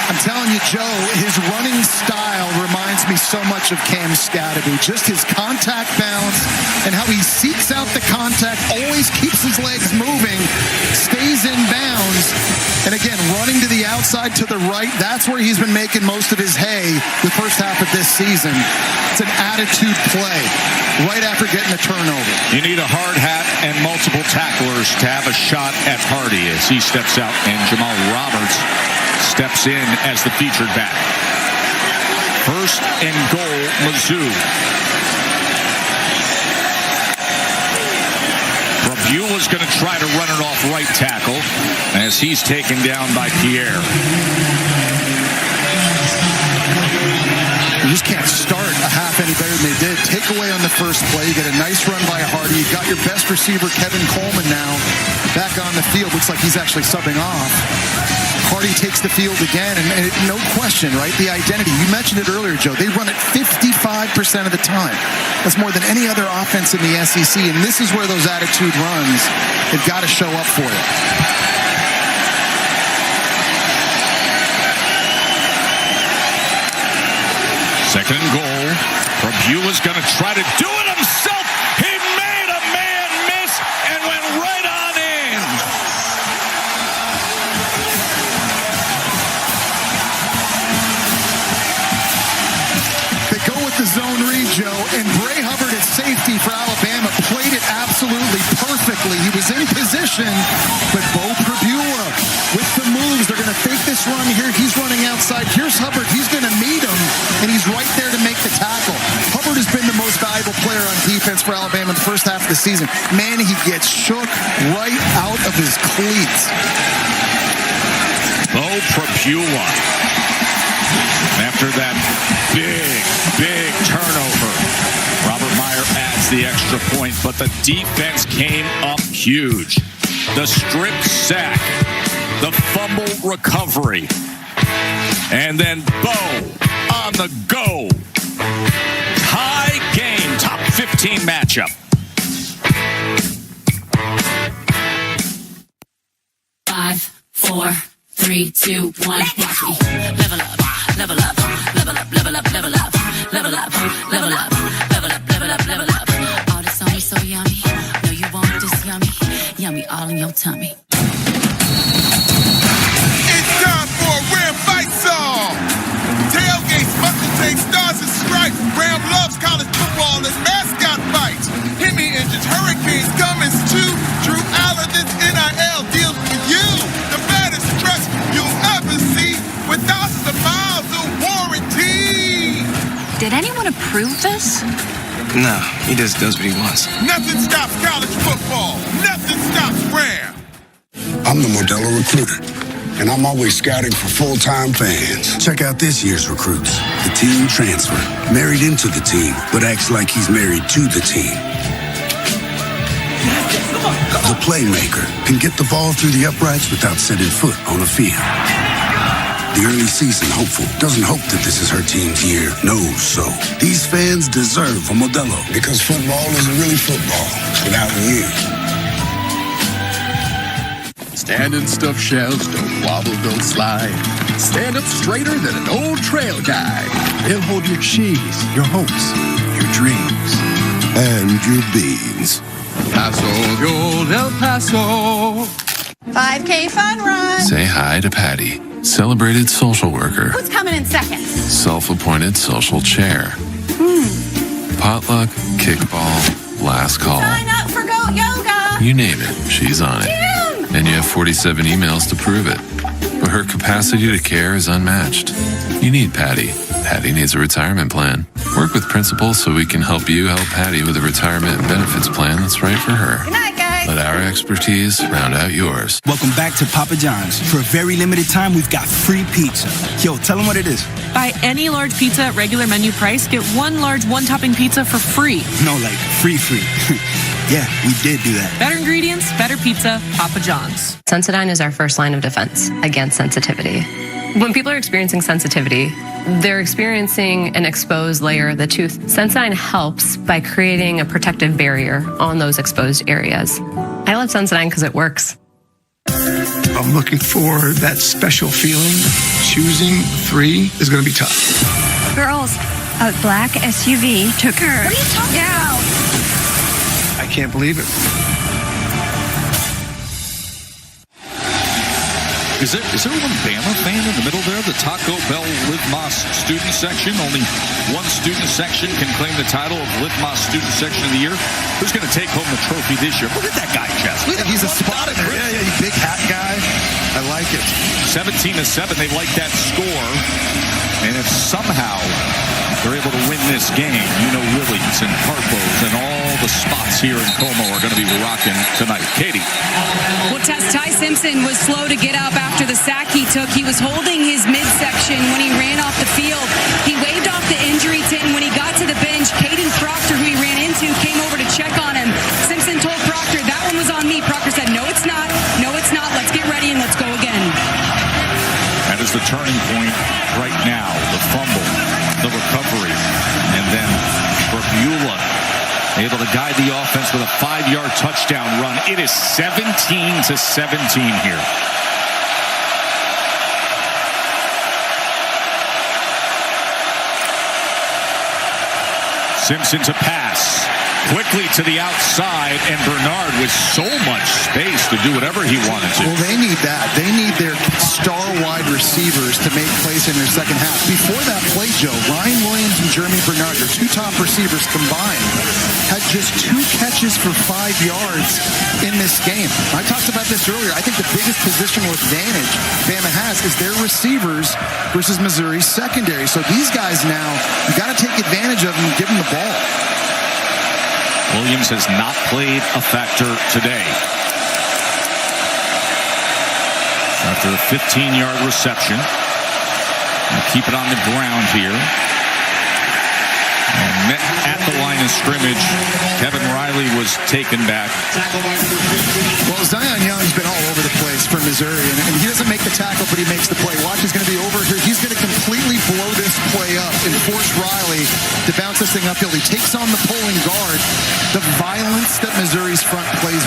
I'm telling you, Joe, his running style reminds me so much of Cam Scadaboo. Just his contact balance and how he seeks out the contact, always keeps his legs moving, stays in bounds. And again, running to the outside, to the right, that's where he's been making most of his hay the first half of this season. It's an attitude play right after getting a turnover. You need a hard hat and multiple tacklers to have a shot at Hardy as he steps out, and Jamal Roberts steps in as the featured back. First and goal, Mizzou. Beulah going to try to run it off right tackle as he's taken down by Pierre. You just can't start a half any better than they did. Take away on the first play. You get a nice run by Hardy. You got your best receiver, Kevin Coleman, now back on the field. Looks like he's actually subbing off. Hardy takes the field again, and no question, right? The identity. You mentioned it earlier, Joe. They run it 55% of the time. That's more than any other offense in the SEC, and this is where those attitude runs have got to show up for you. Second and goal. Beulah's going to try to do it himself. He made a man miss and went right on in. They go with the zone read, Joe, and Bray Hubbard at safety for Alabama played it absolutely perfectly. He was in position, but Bo Beulah with the moves. They're going to fake this run here. He's running outside. Here's Hubbard. He's going to meet him, and he's right there to make the tackle. Hubbard has been the most valuable player on defense for Alabama in the first half of the season. Man, he gets shook right out of his cleats. Bo Beulah. After that big turnover, Robert Meyer adds the extra point, but the defense came up huge. The strip sack, the fumble recovery, and then Bo on the go. High game, top 15 matchup. 5, 4, 3, 2, 1. Watch me. Level up, level up, level up, level up, level up, level up, level up, level up, level up, level up. All this on me so yummy. No, you want this yummy, yummy all in your tummy. It's time for a Ram Fight Song. Tailgates, muscle tape, stars and stripes. Ram loves college football and mascot fights. Hemi engines, hurricanes, Cummins too. Drew Allen, this NIL deals for you. The baddest dress you'll ever see with thousands of miles of warranty. Did anyone approve this? No, he just does what he wants. Nothing stops college football. Nothing stops Ram. I'm the Modelo Recruiter, and I'm always scouting for full-time fans. Check out this year's recruits. The teen transfer, married into the team, but acts like he's married to the team. The playmaker can get the ball through the uprights without setting foot on the field. The early season hopeful doesn't hope that this is her team's year, knows so. These fans deserve a Modelo. Because football isn't really football without you. Stand in stuffed shells, don't wobble, don't slide. Stand up straighter than an old trail guide. They'll hold your cheese, your hopes, your dreams, and your beans. Paso, the old El Paso. 5K fun run. Say hi to Patty, celebrated social worker, Who's coming in second? self-appointed social chair, potluck, kickball, last call. Sign up for Goat Yoga. You name it, she's on it. Gym. and you have 47 emails to prove it. But her capacity to care is unmatched. You need Patty. Patty needs a retirement plan. Work with Principal so we can help you help Patty with a retirement and benefits plan that's right for her. Good night, guys. Let our expertise round out yours. Welcome back to Papa John's. For a very limited time, we've got free pizza. Yo, tell them what it is. Buy any large pizza at regular menu price, get one large one-topping pizza for free. No, like free. Yeah, we did do that. Better ingredients, better pizza, Papa John's. Sensodyne is our first line of defense against sensitivity. When people are experiencing sensitivity, they're experiencing an exposed layer of the tooth. Sensodyne helps by creating a protective barrier on those exposed areas. I love Sensodyne because it works. I'm looking for that special feeling. Choosing 3 is going to be tough. Girls, a black SUV took her. What are you talking about? I can't believe it. Is there one Bama fan in the middle there? The Taco Bell Live Más student section. Only one student section can claim the title of Live Más student section of the year. Who's going to take home the trophy this year? Look at that guy, Jess. He's a spot in there. Yeah, you big hat guy. I like it. 17-7. They like that score. And if somehow they're able to win this game, you know Willie's and Harpo's and all the spots here in Como are going to be rocking tonight. Katie. Well, Ty Simpson was slow to get up after the sack he took. He was holding his midsection when he ran off the field. He waved off the injury tent. When he got to the bench, Caden Proctor, who he ran into, came over to check on him. Simpson told Proctor, "That one was on me." Proctor said, "No, it's not. No, it's not. Let's get ready and let's go again." That is the turning point right now. The fumble, the recovery, and then Beulah able to guide the offense with a 5-yard touchdown run. It is 17-17 here. Simpson to pass. Quickly to the outside, and Bernard with so much space to do whatever he wanted to. Well, they need that. They need their star wide receivers to make plays in their second half. Before that play, Joe, Ryan Williams and Jeremy Bernard, their 2 top receivers combined, had just 2 catches for 5 yards in this game. I talked about this earlier. I think the biggest positional advantage Bama has is their receivers versus Missouri's secondary. So these guys now, you got to take advantage of them and give them the ball. Williams has not played a factor today. After a 15-yard reception. We'll keep it on the ground here. And met at the line of scrimmage. Kevin Riley was taken back. Well, Zion Young's been all over the place for Missouri, and he doesn't make the tackle, but he makes the play. Watch, he's going to be over here. He's going to completely blow this play up and force Riley to bounce this thing uphill. He takes on the pulling guard. The violence that Missouri's front plays